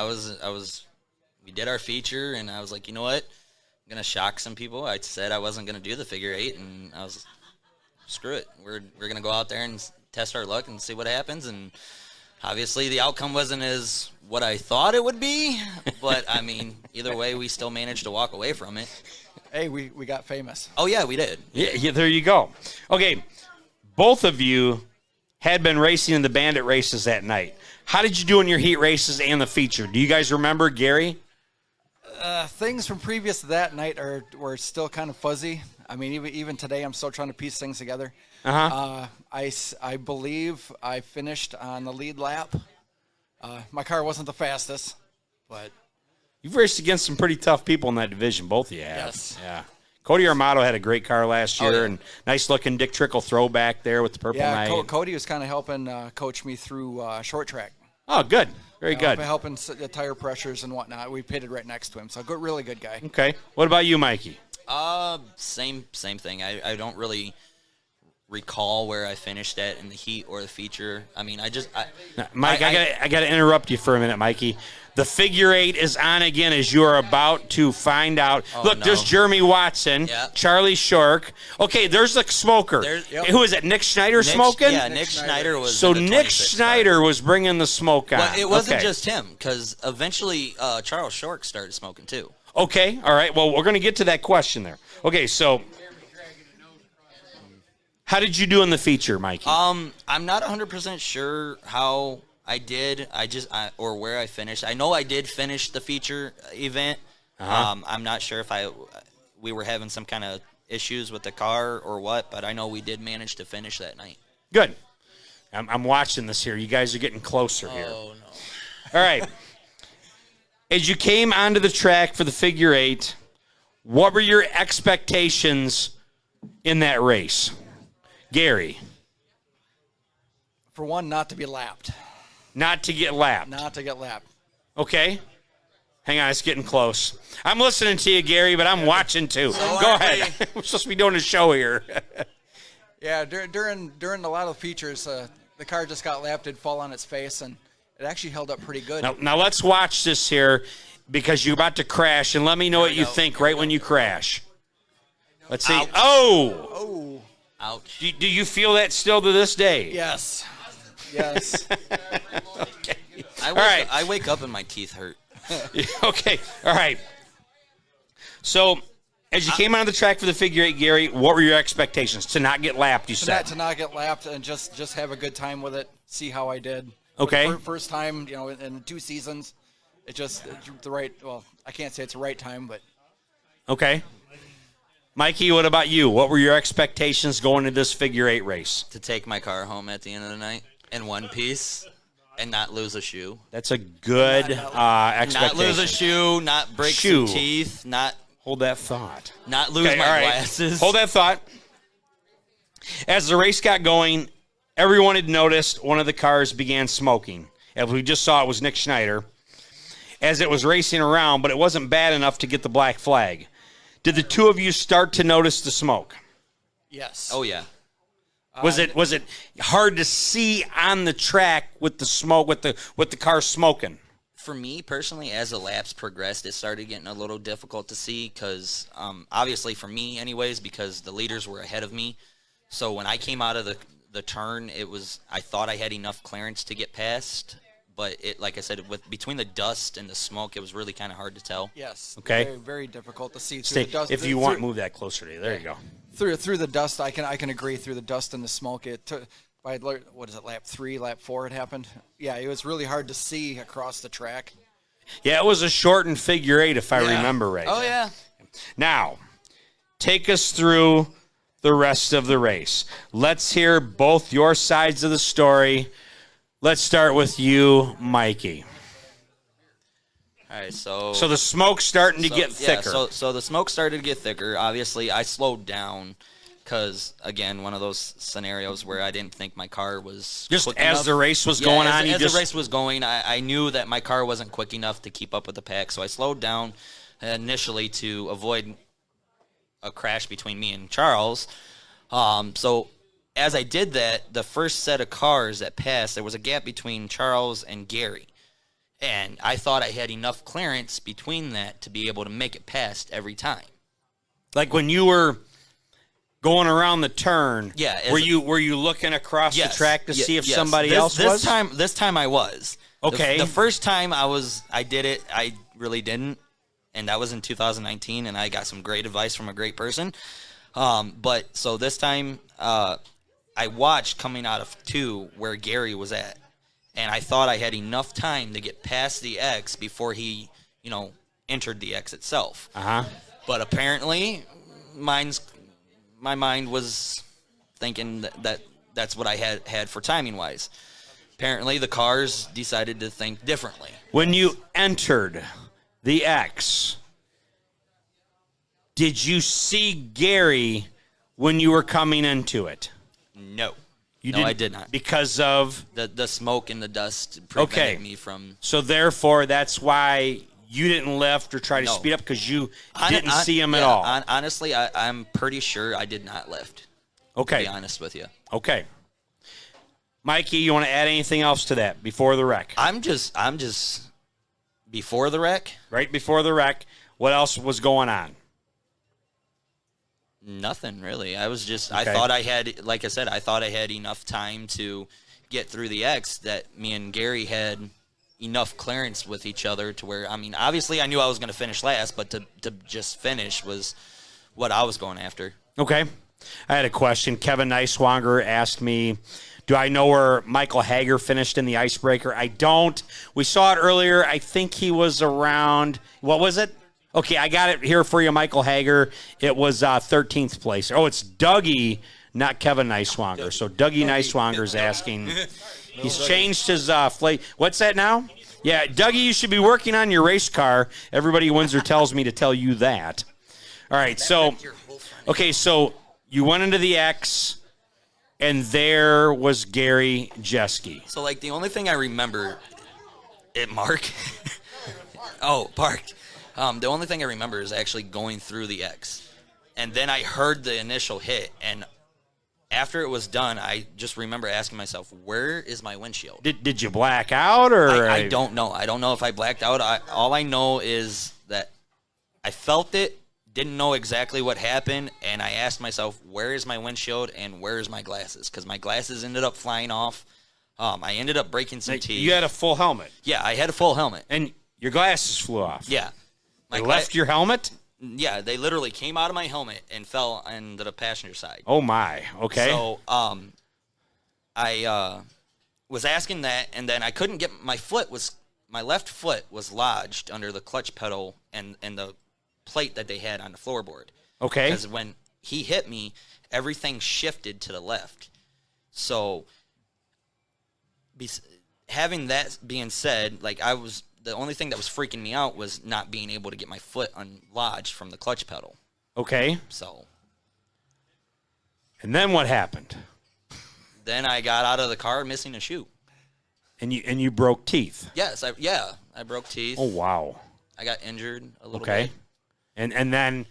We did our feature, and I was like, you know what? I'm going to shock some people. I said I wasn't going to do the figure eight, and I was, screw it. We're going to go out there and test our luck and see what happens. And obviously the outcome wasn't as what I thought it would be, but, I mean, either way, we still managed to walk away from it. Hey, we got famous. Oh, yeah, we did. Yeah, there you go. Okay, both of you had been racing in the bandit races that night. How did you do in your heat races and the feature? Do you guys remember, Gary? Things from previous to that night were still kind of fuzzy. I mean, even today, I'm still trying to piece things together. I believe I finished on the lead lap. My car wasn't the fastest, but you've raced against some pretty tough people in that division. Both of you have. Yes. Yeah. Cody Armato had a great car last year, and nice-looking Dick Trickle throwback there with the purple night. Yeah, Cody was kind of helping coach me through short track. Oh, good. Very good. Helping the tire pressures and whatnot. We pitted right next to him, so really good guy. Okay. What about you, Mikey? Same thing. I don't really recall where I finished at in the heat or the feature. I mean, Mike, I got to interrupt you for a minute, Mikey. The figure eight is on again as you are about to find out. Look, there's Jeremy Watson, Charlie Shork. Okay, there's the smoker. Who is it? Nick Schneider smoking? Yeah, Nick Schneider was. So Nick Schneider was bringing the smoke out. Well, it wasn't just him, because eventually Charles Shork started smoking too. Okay, all right. Well, we're going to get to that question there. Okay, so how did you do in the feature, Mikey? I'm not 100% sure how I did. Or where I finished. I know I did finish the feature event. I'm not sure if we were having some kind of issues with the car or what, but I know we did manage to finish that night. Good. I'm watching this here. You guys are getting closer here. Oh, All no. right. As you came onto the track for the figure eight, what were your expectations in that race? Gary? For one, not to be lapped. Not to get lapped. Not to get lapped. Okay. Hang on, it's getting close. I'm listening to you, Gary, but I'm watching too. Go ahead. We're supposed to be doing a show here. Yeah, during a lot of the features, the car just got lapped, it'd fall on its face, and it actually held up pretty good. Now let's watch this here because you're about to crash, and let me know what you think right when you crash. Let's see. Ouch. Oh! Ouch. Do you feel that still to this day? Yes. Yes. Okay. I wake up and my teeth hurt. Okay. All right. So, as you came onto the track for the figure eight, Gary, what were your expectations? To not get lapped, you said. To not get lapped and just have a good time with it, see how I did. Okay. First time, in 2 seasons, it's the right, well, I can't say it's the right time, but. Okay. Mikey, what about you? What were your expectations going into this figure eight race? To take my car home at the end of the night in one piece and not lose a shoe. That's a good expectation. Not lose a shoe, not break some teeth, not hold that thought. Not lose my glasses. Hold that thought. As the race got going, everyone had noticed one of the cars began smoking. As we just saw, it was Nick Schneider as it was racing around, but it wasn't bad enough to get the black flag. Did the two of you start to notice the smoke? Yes. Oh, yeah. Was it hard to see on the track with the smoke, with the car smoking? For me personally, as the laps progressed, it started getting a little difficult to see because, obviously for me anyways, because the leaders were ahead of me. So when I came out of the turn, I thought I had enough clearance to get past. But like I said, between the dust and the smoke, it was really kind of hard to tell. Yes. Okay. Very, very difficult to see through the dust. If you want, move that closer to you. There you go. Through the dust, I can agree. Through the dust and the smoke, it took. By what is it? Lap 3, lap 4, it happened. Yeah, it was really hard to see across the track. Yeah, it was a shortened figure eight, if I remember right. Oh yeah. Now, take us through the rest of the race. Let's hear both your sides of the story. Let's start with you, Mikey. All right, so the smoke's starting to get thicker. So the smoke started to get thicker. Obviously, I slowed down because, again, one of those scenarios where I didn't think my car was just quick as enough. the race was going on. As the race was going, I knew that my car wasn't quick enough to keep up with the pack, so I slowed down initially to avoid a crash between me and Charles. So as I did that, the first set of cars that passed, there was a gap between Charles and Gary. And I thought I had enough clearance between that to be able to make it past every time. Like when you were going around the turn, yeah, were you looking across the track to see if somebody else was? was? This time I was. Okay. The first time I did it, I really didn't. And that was in 2019, and I got some great advice from a great person. But so this time, I watched coming out of 2 where Gary was at. And I thought I had enough time to get past the X before he, entered the X itself. Uh-huh. But apparently, my mind was thinking that's what I had for timing-wise. Apparently, the cars decided to think differently. When you entered the X, did you see Gary when you were coming into it? No. I did not. Because of? The smoke and the dust prevented me from... So, therefore, that's why you didn't lift or try to speed up because you didn't see him at all. Honestly, I'm pretty sure I did not lift. Okay. To be honest with you. Okay. Mikey, you want to add anything else to that before the wreck? I'm just before the wreck? Right before the wreck, what else was going on? Nothing really. I was just, I thought I had, like I said, I thought I had enough time to get through the X that me and Gary had enough clearance with each other to where, obviously I knew I was going to finish last, but to just finish was what I was going after. Okay. I had a question. Kevin Neiswanger asked me, do I know where Michael Hager finished in the icebreaker? I don't. We saw it earlier. I think he was around, what was it? Okay, I got it here for you, Michael Hager. It was 13th place. Oh, it's Dougie, not Kevin Neiswanger. So Dougie Neiswanger's asking. He's changed his flight. What's that now? Yeah, Dougie, you should be working on your race car. Everybody in Windsor tells me to tell you that. All right, so you went into the X, and there was Gary Jeske. So, the only thing I remember, Mark. Oh, Park. The only thing I remember is actually going through the X. And then I heard the initial hit, and after it was done, I just remember asking myself, where is my windshield? Did you black out or? I don't know. I don't know if I blacked out. All I know is that I felt it, didn't know exactly what happened, and I asked myself, where is my windshield and where is my glasses? Because my glasses ended up flying off. I ended up breaking some teeth. You had a full helmet. Yeah, I had a full helmet. And your glasses flew off. Yeah. They left your helmet? Yeah, they literally came out of my helmet and fell into the passenger side. Oh, my. Okay. So I was asking that, and then I couldn't get my left foot was lodged under the clutch pedal and the plate that they had on the floorboard. Okay. Because when he hit me, everything shifted to the left. So having that being said, like the only thing that was freaking me out was not being able to get my foot unlodged from the clutch pedal. Okay. So. And then what happened? Then I got out of the car missing a shoe. And you broke teeth. Yes, I broke teeth. Oh, wow. I got injured a little bit. Okay. And then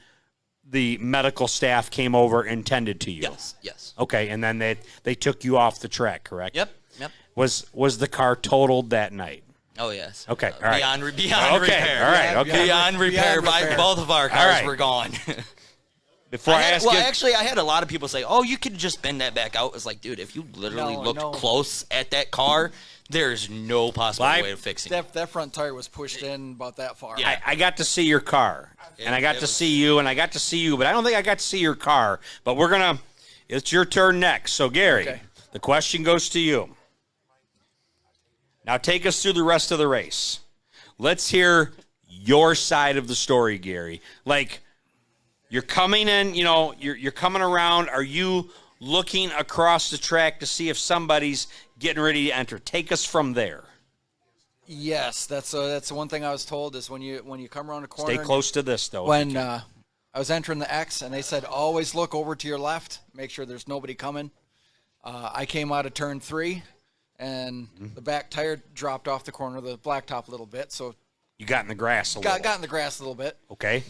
the medical staff came over and tended to you. Yes. Okay, and then they took you off the track, correct? Yep. Was the car totaled that night? Oh, yes. Okay, all right. Beyond Okay, repair. all right, okay. Beyond repair. Both of our cars were gone. Before I ask you... actually, I had a lot of people say, oh, you could just bend that back out. It's like, dude, if you literally looked close at that car, there's no possible way of fixing it. That front tire was pushed in about that far. Yeah. I got to see your car, and I got to see you, but I don't think I got to see your car. But it's your turn next. So, Gary, the question goes to you. Now take us through the rest of the race. Let's hear your side of the story, Gary. Like, you're coming in, you're coming around. Are you looking across the track to see if somebody's getting ready to enter? Take us from there. Yes, that's the one thing I was told is when you come around a corner. Stay close to this, though. When I was entering the X, and they said, always look over to your left, make sure there's nobody coming. I came out of turn 3. And the back tire dropped off the corner of the blacktop a little bit. So you got in the grass a little. Got in the grass a little bit. Okay.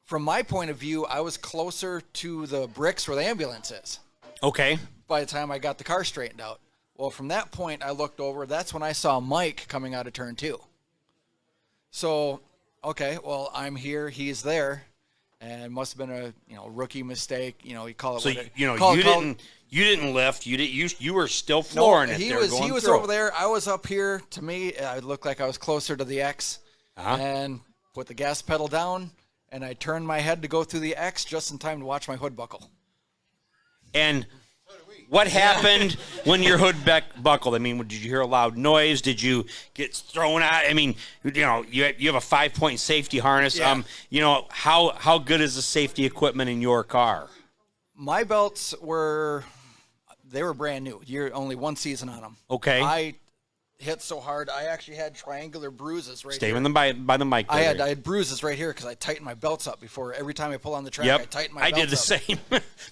From my point of view, I was closer to the bricks where the ambulance is. Okay. By the time I got the car straightened out. Well, from that point, I looked over. That's when I saw Mike coming out of turn 2. So, okay, well, I'm here. He's there. And must have been a rookie mistake. You call it. So you didn't lift. You were still flooring it. He was over there. I was up here. To me, it looked like I was closer to the X, and put the gas pedal down, and I turned my head to go through the X just in time to watch my hood buckle. And what happened when your hood buckled? I mean, did you hear a loud noise? Did you get thrown out? I mean, you have a 5-point safety harness. Yeah. How good is the safety equipment in your car? My belts were brand new. Only one season on them. Okay. I hit so hard, I actually had triangular bruises right Stay here. Stay by the mic. I had bruises right here because I tightened my belts up before. Every time I pull on the track, I tighten my belts up. I did the same.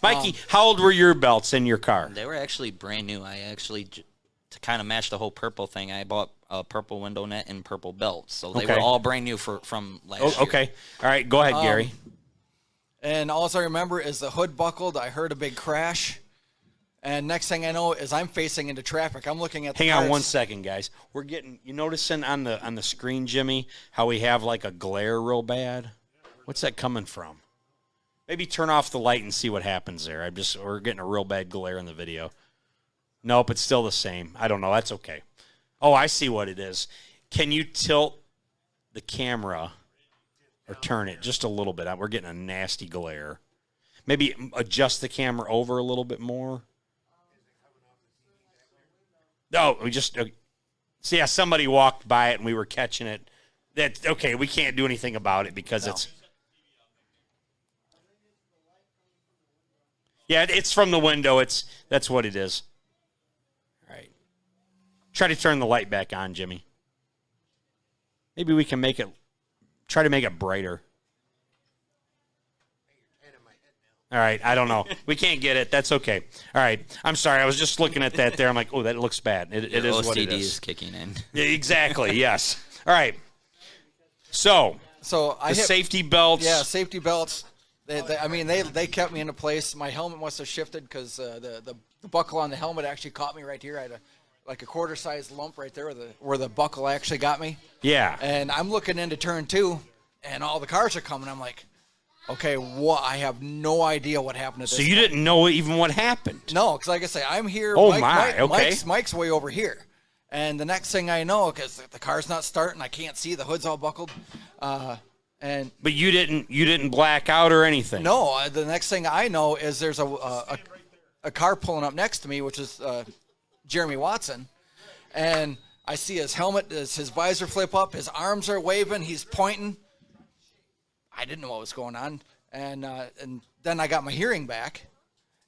Mikey, how old were your belts in your car? They were actually brand new. I actually, to kind of match the whole purple thing, I bought a purple window net and purple belts. So they were all brand new from last year. Okay. All right. Go ahead, Gary. And all I remember is the hood buckled. I heard a big crash. And next thing I know is I'm facing into traffic. I'm looking at the Hang on 1 second, guys. You noticing on the screen, Jimmy, how we have like a glare real bad? What's that coming from? Maybe turn off the light and see what happens there. We're getting a real bad glare in the video. Nope, it's still the same. I don't know. That's okay. Oh, I see what it is. Can you tilt the camera or turn it just a little bit? We're getting a nasty glare. Maybe adjust the camera over a little bit more. No, we just somebody walked by it and we were catching it. That's okay. We can't do anything about it because it's it's from the window. That's what it is. All right. Try to turn the light back on, Jimmy. Maybe we can try to make it brighter. All right, I don't know. We can't get it. That's okay. All right, I'm sorry. I was just looking at that there. I'm like, oh, that looks bad. It is what it is. OCD is kicking in. Yeah, exactly, yes. All right. So I hit safety belts. Yeah, safety belts. They kept me into place. My helmet must have shifted because the buckle on the helmet actually caught me right here. I had a quarter-sized lump right there where the buckle actually got me. Yeah. And I'm looking into turn 2, and all the cars are coming. I'm like, okay, what? I have no idea what happened at this So you point. didn't know even what happened? No, because like I say, I'm here. Oh, okay. Mike's way over here. And the next thing I know, because the car's not starting, I can't see, the hood's all buckled. But you didn't black out or anything? No, the next thing I know is there's a car pulling up next to me, which is Jeremy Watson. And I see his helmet, his visor flip up, his arms are waving, he's pointing. I didn't know what was going on. And then I got my hearing back.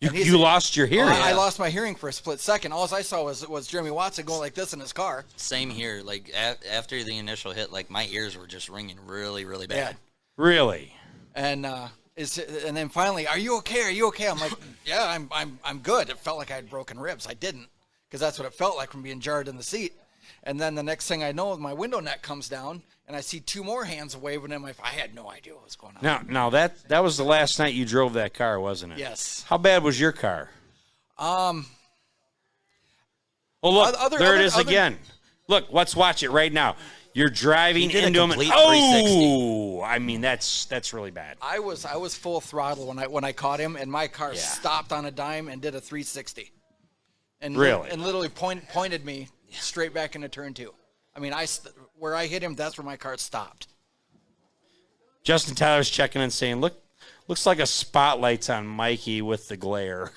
You lost your hearing? I lost my hearing for a split second. All I saw was Jeremy Watson going like this in his car. Same here. Like after the initial hit, like my ears were just ringing really, really bad. Yeah. Really? And then finally, are you okay? Are you okay? I'm like, yeah, I'm good. It felt like I had broken ribs. I didn't, because that's what it felt like from being jarred in the seat. And then the next thing I know, my window net comes down, and I see 2 more hands waving at I had no idea what was going on. Now that was the last night you drove that car, wasn't it? Yes. How bad was your car? Well, look, there it is again. Look, let's watch it right now. You're driving into him. Oh, I mean that's really bad. I was full throttle when I caught him, and my car stopped on a dime and did a 360. And really? And literally pointed me straight back into turn 2. I mean, where I hit him, that's where my car stopped. Justin Tyler's checking in saying, looks like a spotlight's on Mikey with the glare.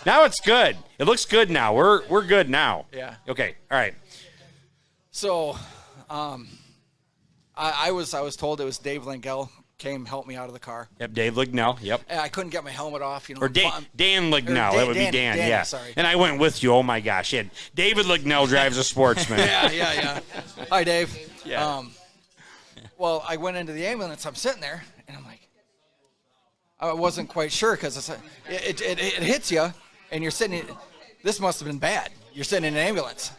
Now it's good. It looks good now. We're good now. Yeah. Okay. All right. So, I was told it was Dave Langell came help me out of the car. Yep, Dave Lignell. Yep. And I couldn't get my helmet off. Or Dan Lignell. That would be Dan. Yeah. Sorry. And I went with you. Oh my gosh. Yeah. David Lignell drives a Sportsman. Yeah. Hi, Dave. Yeah. Well, I went into the ambulance. I'm sitting there, and I'm like, I wasn't quite sure because it hits you, and you're sitting. This must have been bad. You're sitting in an ambulance,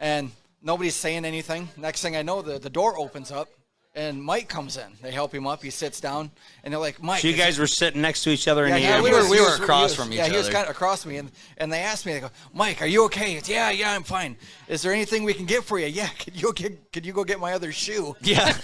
and nobody's saying anything. Next thing I know, the door opens up, and Mike comes in. They help him up. He sits down, and they're like, Mike. So you guys were sitting next to each other in the Yeah, ambulance? we were across from each other. Yeah, he was kind of across me, and they asked me, they go, Mike, are you okay? It's, yeah, I'm fine. Is there anything we can get for you? Yeah, could you go get my other shoe? Yeah.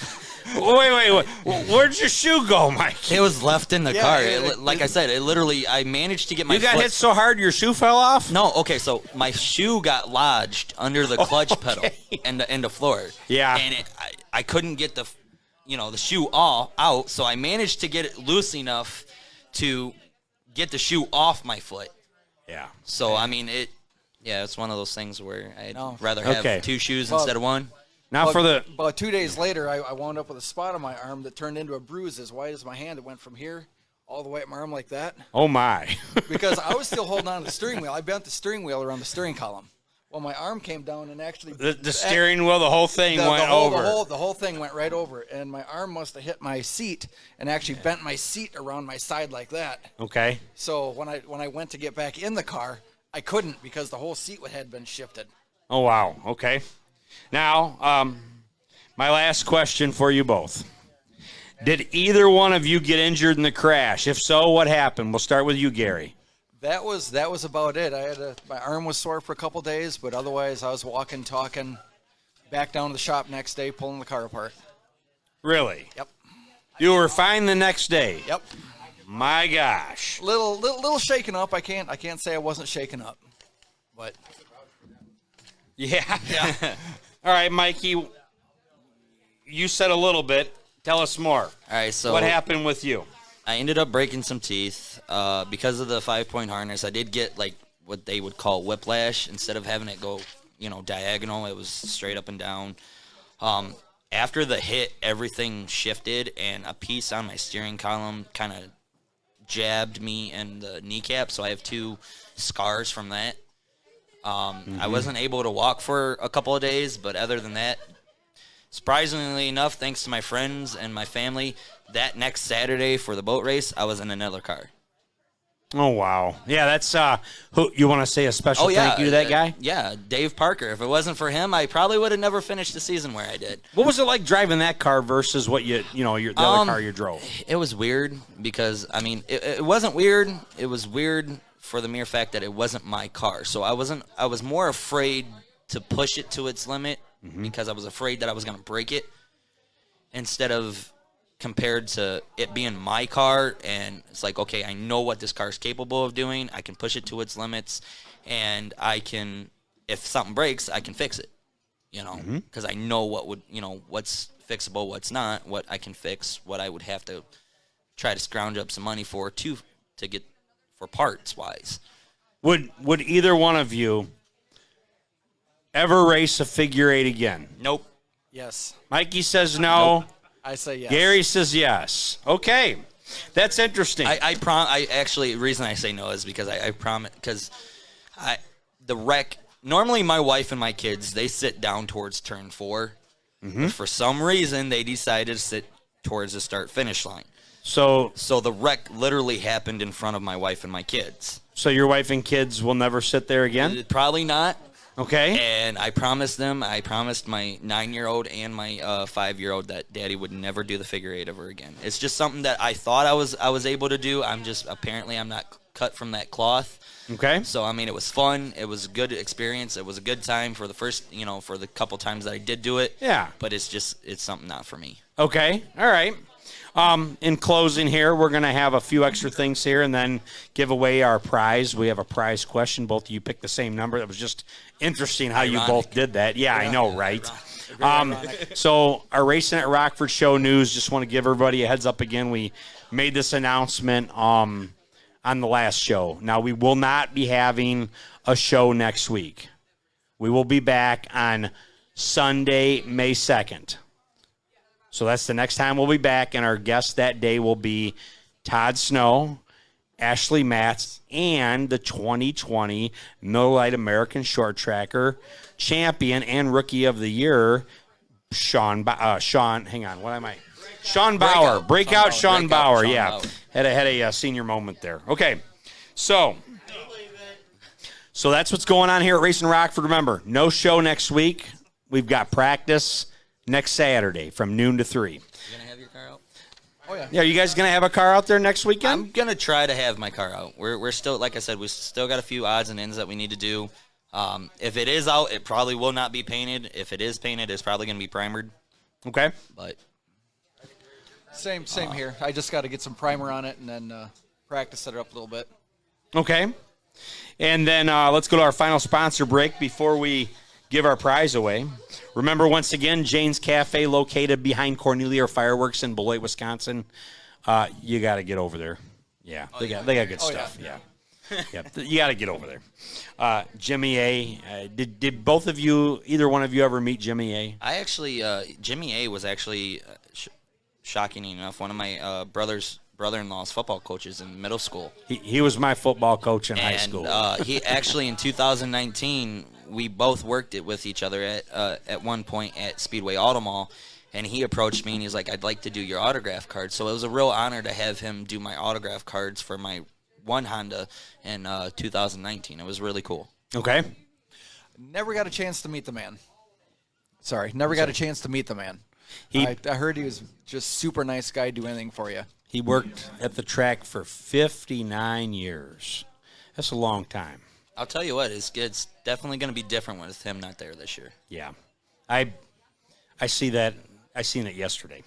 Wait. Where'd your shoe go, Mike? It was left in the car. Like I said, it literally, I managed to get my You got hit so hard your shoe fell off? No, okay, so my shoe got lodged under the clutch pedal and the floor. Yeah. And I couldn't get the shoe all out, so I managed to get it loose enough to get the shoe off my foot. Yeah. So, I mean, it's one of those things where I'd rather have 2 shoes instead of 1. Now About 2 days later, I wound up with a spot on my arm that turned into a bruise as wide as my hand. It went from here all the way up my arm like that. Oh, my. Because I was still holding on to the steering wheel. I bent the steering wheel around the steering column. Well, my arm came down and actually... The steering wheel, the whole thing went over. The whole thing went right over. And my arm must have hit my seat and actually bent my seat around my side like that. Okay. So when I went to get back in the car, I couldn't because the whole seat had been shifted. Oh, wow. Okay. Now, my last question for you both. Did either one of you get injured in the crash? If so, what happened? We'll start with you, Gary. That was about it. My arm was sore for a couple days, but otherwise I was walking, talking, back down to the shop next day, pulling the car apart. Really? Yep. You were fine the next day? Yep. My gosh. Little shaken up. I can't say I wasn't shaken up, but yeah. All right, Mikey. You said a little bit. Tell us more. All right, so what happened with you? I ended up breaking some teeth because of the 5-point harness. I did get like what they would call whiplash. Instead of having it go, diagonal, it was straight up and down. After the hit, everything shifted, and a piece on my steering column kind of jabbed me in the kneecap. So I have 2 scars from that. I wasn't able to walk for a couple of days, but other than that, surprisingly enough, thanks to my friends and my family, that next Saturday for the boat race, I was in another car. Oh, wow. Yeah, that's who you want to say a special thank you to that guy? Yeah, Dave Parker. If it wasn't for him, I probably would have never finished the season where I did. What was it like driving that car versus what the other car you drove? It was weird because, I mean, it wasn't weird. It was weird for the mere fact that it wasn't my car. So I was more afraid to push it to its limit because I was afraid that I was going to break it instead of compared to it being my car. And it's like, okay, I know what this car is capable of doing. I can push it to its limits, and I can, if something breaks, I can fix it, because I know what's fixable, what's not, what I can fix, what I would have to try to scrounge up some money for to get for parts wise. Would either one of you ever race a figure eight again? Nope. Yes. Mikey says no. Nope. I say yes. Gary says yes. Okay. That's interesting. I actually, the reason I say no is because I promise, because the wreck, normally my wife and my kids, they sit down towards turn 4. But for some reason, they decided to sit towards the start-finish line. So the wreck literally happened in front of my wife and my kids. So your wife and kids will never sit there again? Probably not. Okay. And I promised my 9-year-old and my 5-year-old that Daddy would never do the figure eight ever again. It's just something that I thought I was able to do. I'm not cut from that cloth. Okay. So I mean, it was fun. It was a good experience. It was a good time for the first, for the couple times that I did do it. Yeah. But it's something not for me. Okay. All right. In closing here, we're going to have a few extra things here and then give away our prize. We have a prize question. Both of you picked the same number. That was just interesting how you both did that. Yeah, I know, right? So our Racin At Rockford show news, just want to give everybody a heads up again. We made this announcement on the last show. Now, we will not be having a show next week. We will be back on Sunday, May 2nd. So that's the next time we'll be back, and our guest that day will be Todd Snow, Ashley Matz, and the 2020 Miller Lite American Short Tracker champion and Rookie of the Year, Sean Bauer. Breakout Sean Bauer. Yeah, had a senior moment there. Okay, so that's what's going on here at Racin Rockford. Remember, no show next week. We've got practice next Saturday from noon to 3. You gonna have your car out? Oh yeah. Yeah, are you guys gonna have a car out there next weekend? I'm gonna try to have my car out. We're still, like I said, we still got a few odds and ends that we need to do. If it is out, it probably will not be painted. If it is painted, it's probably gonna be primered. Okay. But same here. I just got to get some primer on it and then practice it up a little bit. Okay. And then let's go to our final sponsor break before we give our prize away. Remember, once again, Jane's Cafe, located behind Cornelia Fireworks in Beloit, Wisconsin. You got to get over there. Yeah, they got good stuff. Yeah. You got to get over there. Jimmy A. Did both of you, either one of you, ever meet Jimmy A? I actually, Jimmy A. was actually, shockingly enough, one of my brother-in-law's football coaches in middle school. He was my football coach in high school. He actually, in 2019, we both worked it with each other at one point at Speedway Auto Mall, and he approached me and he's like, "I'd like to do your autograph cards." So it was a real honor to have him do my autograph cards for my one Honda in 2019. It was really cool. Okay. Never got a chance to meet the man. Never got a chance to meet the man. I heard he was just super nice guy, do anything for you. He worked at the track for 59 years. That's a long time. I'll tell you what, it's definitely going to be different with him not there this year. Yeah. I see that. I seen it yesterday.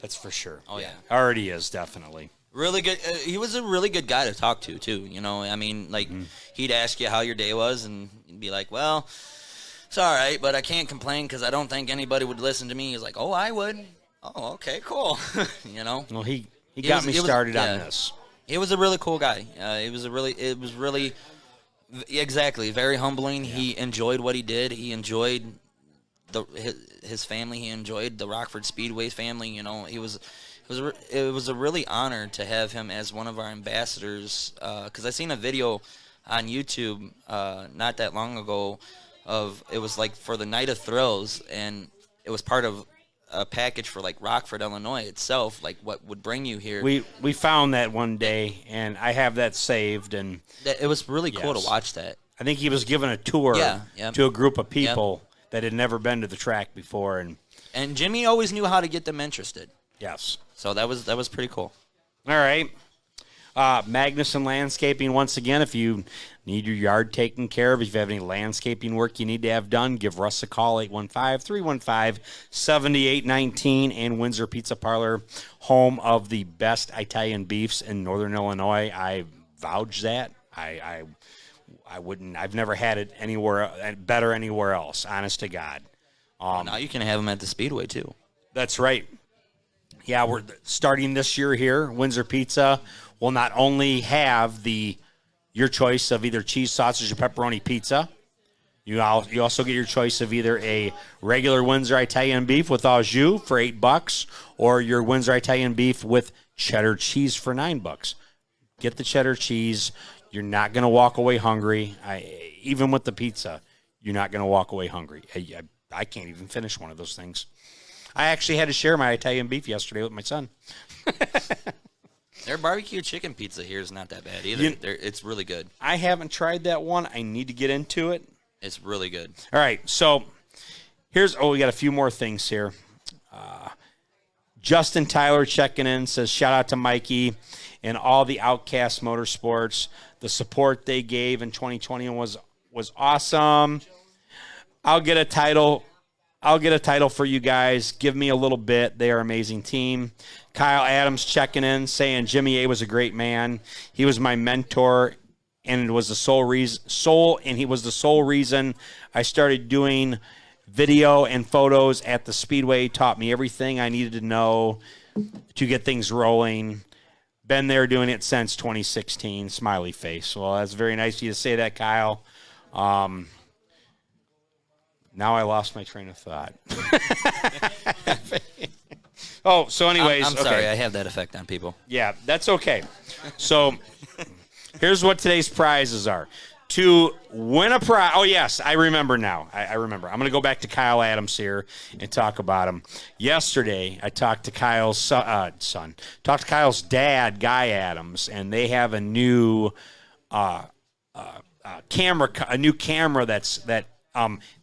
That's for sure. Oh, yeah. Already is, definitely. Really good. He was a really good guy to talk to, too. I mean, like, he'd ask you how your day was, and you'd be like, well, it's all right, but I can't complain because I don't think anybody would listen to me. He's like, oh, I would. Oh, okay, cool. Well, he got me started on this. He was a really cool guy. It was really exactly very humbling. Yeah. He enjoyed what he did. He enjoyed his family. He enjoyed the Rockford Speedway family. It was a really honor to have him as one of our ambassadors. Because I seen a video on YouTube not that long ago it was like for the Night of Thrills, and it was part of a package for like Rockford, Illinois itself, like what would bring you here. We found that one day, and I have that saved, and It was really cool to watch that. I think he was giving a tour to a group of people that had never been to the track before, and Jimmy always knew how to get them interested. Yes. So that was pretty cool. All right. Magnuson Landscaping, once again, if you need your yard taken care of, if you have any landscaping work you need to have done, give Russ a call, 815-315-7819, and Windsor Pizza Parlor, home of the best Italian beefs in Northern Illinois. I vouch that. I wouldn't. I've never had it anywhere better anywhere else, honest to God. Now you can have them at the Speedway, too. That's right. Yeah, we're starting this year here. Windsor Pizza will not only have your choice of either cheese, sausage, or pepperoni pizza. You also get your choice of either a regular Windsor Italian beef with au jus for $8, or your Windsor Italian beef with cheddar cheese for $9. Get the cheddar cheese. You're not going to walk away hungry. Even with the pizza, you're not going to walk away hungry. I can't even finish one of those things. I actually had to share my Italian beef yesterday with my son. Their barbecue chicken pizza here is not that bad either. It's really good. I haven't tried that one. I need to get into it. It's really good. All right, so we got a few more things here. Justin Tyler checking in, says, shout out to Mikey and all the Outcast Motorsports. The support they gave in 2020 was awesome. I'll get a title for you guys. Give me a little bit. They are an amazing team. Kyle Adams checking in, saying Jimmy A was a great man. He was my mentor, and he was the sole reason I started doing video and photos at the Speedway. Taught me everything I needed to know to get things rolling. Been there doing it since 2016. Smiley face. Well, that's very nice of you to say that, Kyle. Now I lost my train of thought. So anyways. I'm sorry. I have that effect on people. Yeah, that's okay. So here's what today's prizes are. To win a prize. Oh, yes, I remember now. I remember. I'm going to go back to Kyle Adams here and talk about him. Yesterday, I talked to Kyle's talked to Kyle's dad, Guy Adams, and they have a new camera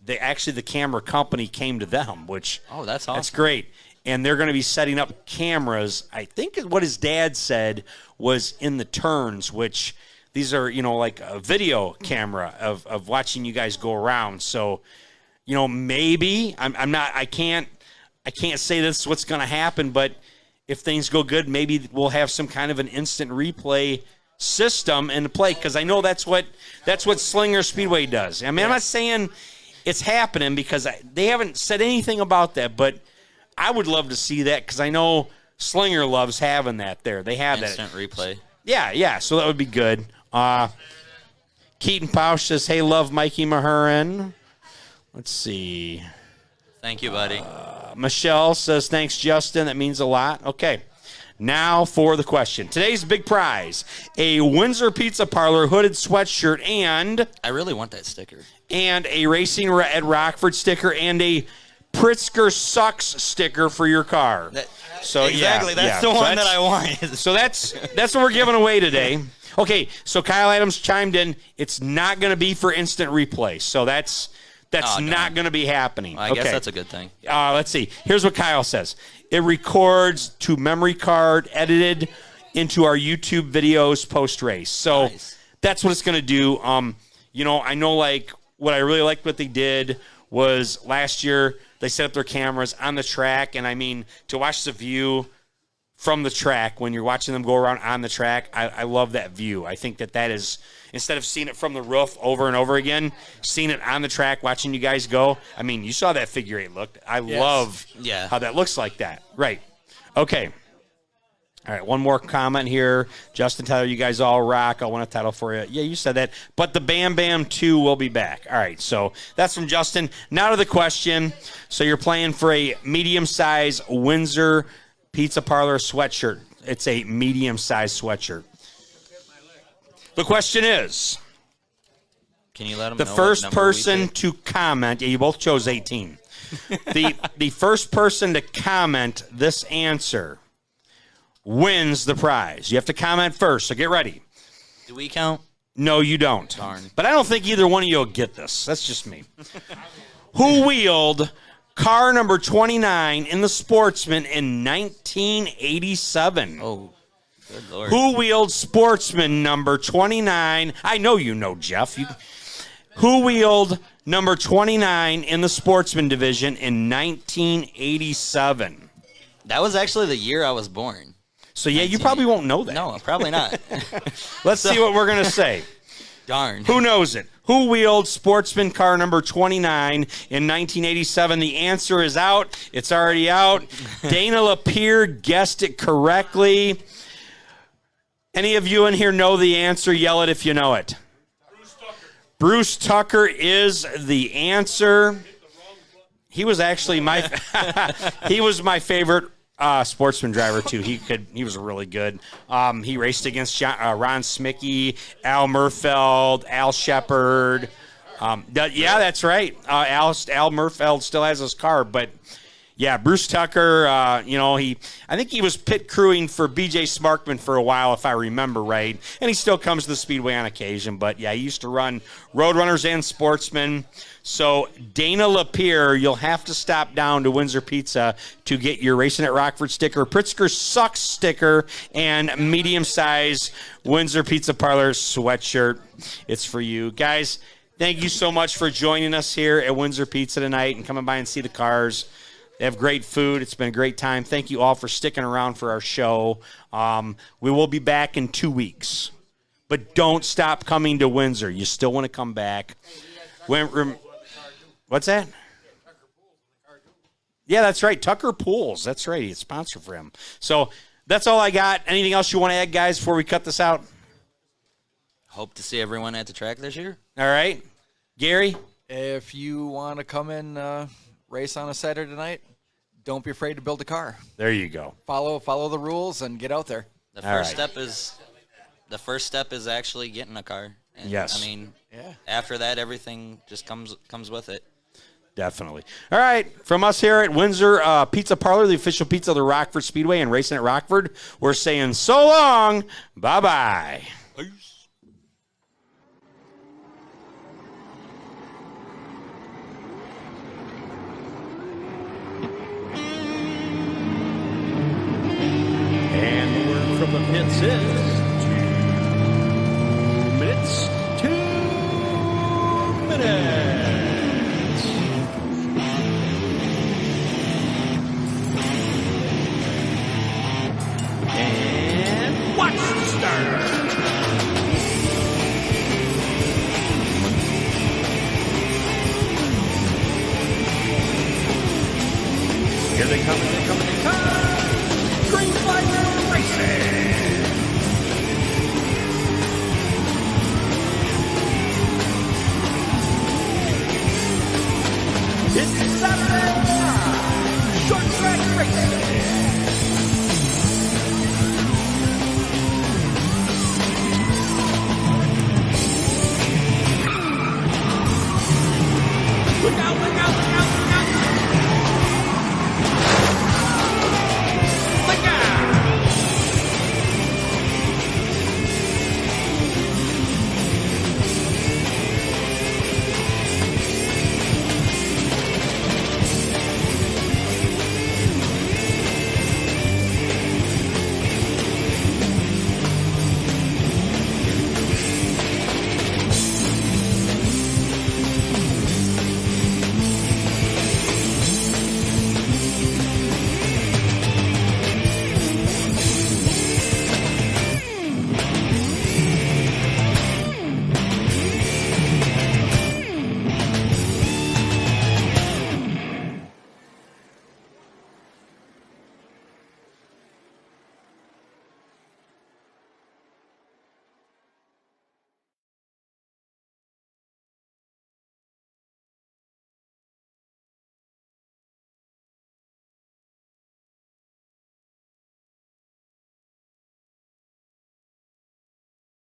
the camera company came to them, which that's awesome. That's great. And they're going to be setting up cameras. I think what his dad said was in the turns, which these are, like a video camera of watching you guys go around. So, maybe I can't say this is what's going to happen, but if things go good, maybe we'll have some kind of an instant replay system in play, because I know that's what Slinger Speedway does. I mean, I'm not saying it's happening because they haven't said anything about that, but I would love to see that because I know Slinger loves having that there. They have instant replay. Yeah, so that would be good. Keaton Pausch says, hey, love Mikey Mahurin. Let's see. Thank you, buddy. Michelle says, thanks, Justin. That means a lot. Okay. Now for the question. Today's big prize, a Windsor Pizza Parlor hooded sweatshirt and... I really want that sticker. And a Racing at Rockford sticker and a Pritzker Sucks sticker for your car. Exactly. That's the one that I want. So that's what we're giving away today. Okay, so Kyle Adams chimed in. It's not going to be for instant replay. So that's not going to be happening. Well, I guess that's a good thing. Let's see. Here's what Kyle says. It records to memory card, edited into our YouTube videos post-race. So that's what it's going to do. I know what I really liked what they did was last year they set up their cameras on the track. And, I mean, to watch the view from the track when you're watching them go around on the track, I love that view. I think that is, instead of seeing it from the roof over and over again, seeing it on the track, watching you guys go. I mean, you saw that figure eight look. I love how that looks like that. Right. Okay. All right, one more comment here. Justin Tyler, you guys all rock. I want a title for you. Yeah, you said that. But the Bam Bam 2 will be back. All right, so that's from Justin. Now to the question. So you're playing for a medium-size Windsor Pizza Parlor sweatshirt. It's a medium-size sweatshirt. The question is, can you let them the know first person to comment, you both chose 18. The first person to comment this answer wins the prize. You have to comment first, so get ready. Do we count? No, you don't. Darn. But I don't think either one of you will get this. That's just me. Who wheeled car number 29 in the Sportsman in 1987? Oh, good Lord. Who wheeled Sportsman number 29? I know you know, Jeff. Who wheeled number 29 in the Sportsman division in 1987? That was actually the year I was born. So, yeah, you probably won't know that. No, probably not. Let's see what we're going to say. Darn. Who knows it? Who wheeled Sportsman car number 29 in 1987? The answer is out. It's already out. Dana Lapierre guessed it correctly. Any of you in here know the answer? Yell it if you know it. Bruce Tucker is the answer. He was actually my favorite sportsman driver too. He was really good. He raced against Ron Smickey, Al Murfeld, Al Shepard. Yeah, that's right. Al Murfeld still has his car, but yeah, Bruce Tucker. I think he was pit crewing for B.J. Smarkman for a while, if I remember right, and he still comes to the Speedway on occasion. But yeah, he used to run Roadrunners and Sportsmen. So, Dana Lapierre, you'll have to stop down to Windsor Pizza to get your Racin' at Rockford sticker, Pritzker Sucks sticker, and medium-size Windsor Pizza Parlor sweatshirt. It's for you. Guys, thank you so much for joining us here at Windsor Pizza tonight and coming by and see the cars. They have great food. It's been a great time. Thank you all for sticking around for our show. We will be back in 2 weeks. But don't stop coming to Windsor. You still want to come back. What's that? Yeah, that's right. Tucker Pools. That's right. It's sponsored for him. So that's all I got. Anything else you want to add, guys, before we cut this out? Hope to see everyone at the track this year. All right. Gary? If you want to come in race on a Saturday night, don't be afraid to build a car. There you go. Follow the rules and get out there. The first step is actually getting a car. And, yes. I mean, after that, everything just comes with it. Definitely. All right. From us here at Windsor Pizza Parlor, the official pizza of the Rockford Speedway and Racin' at Rockford, we're saying so long. Bye-bye. Peace. And the word from the pits is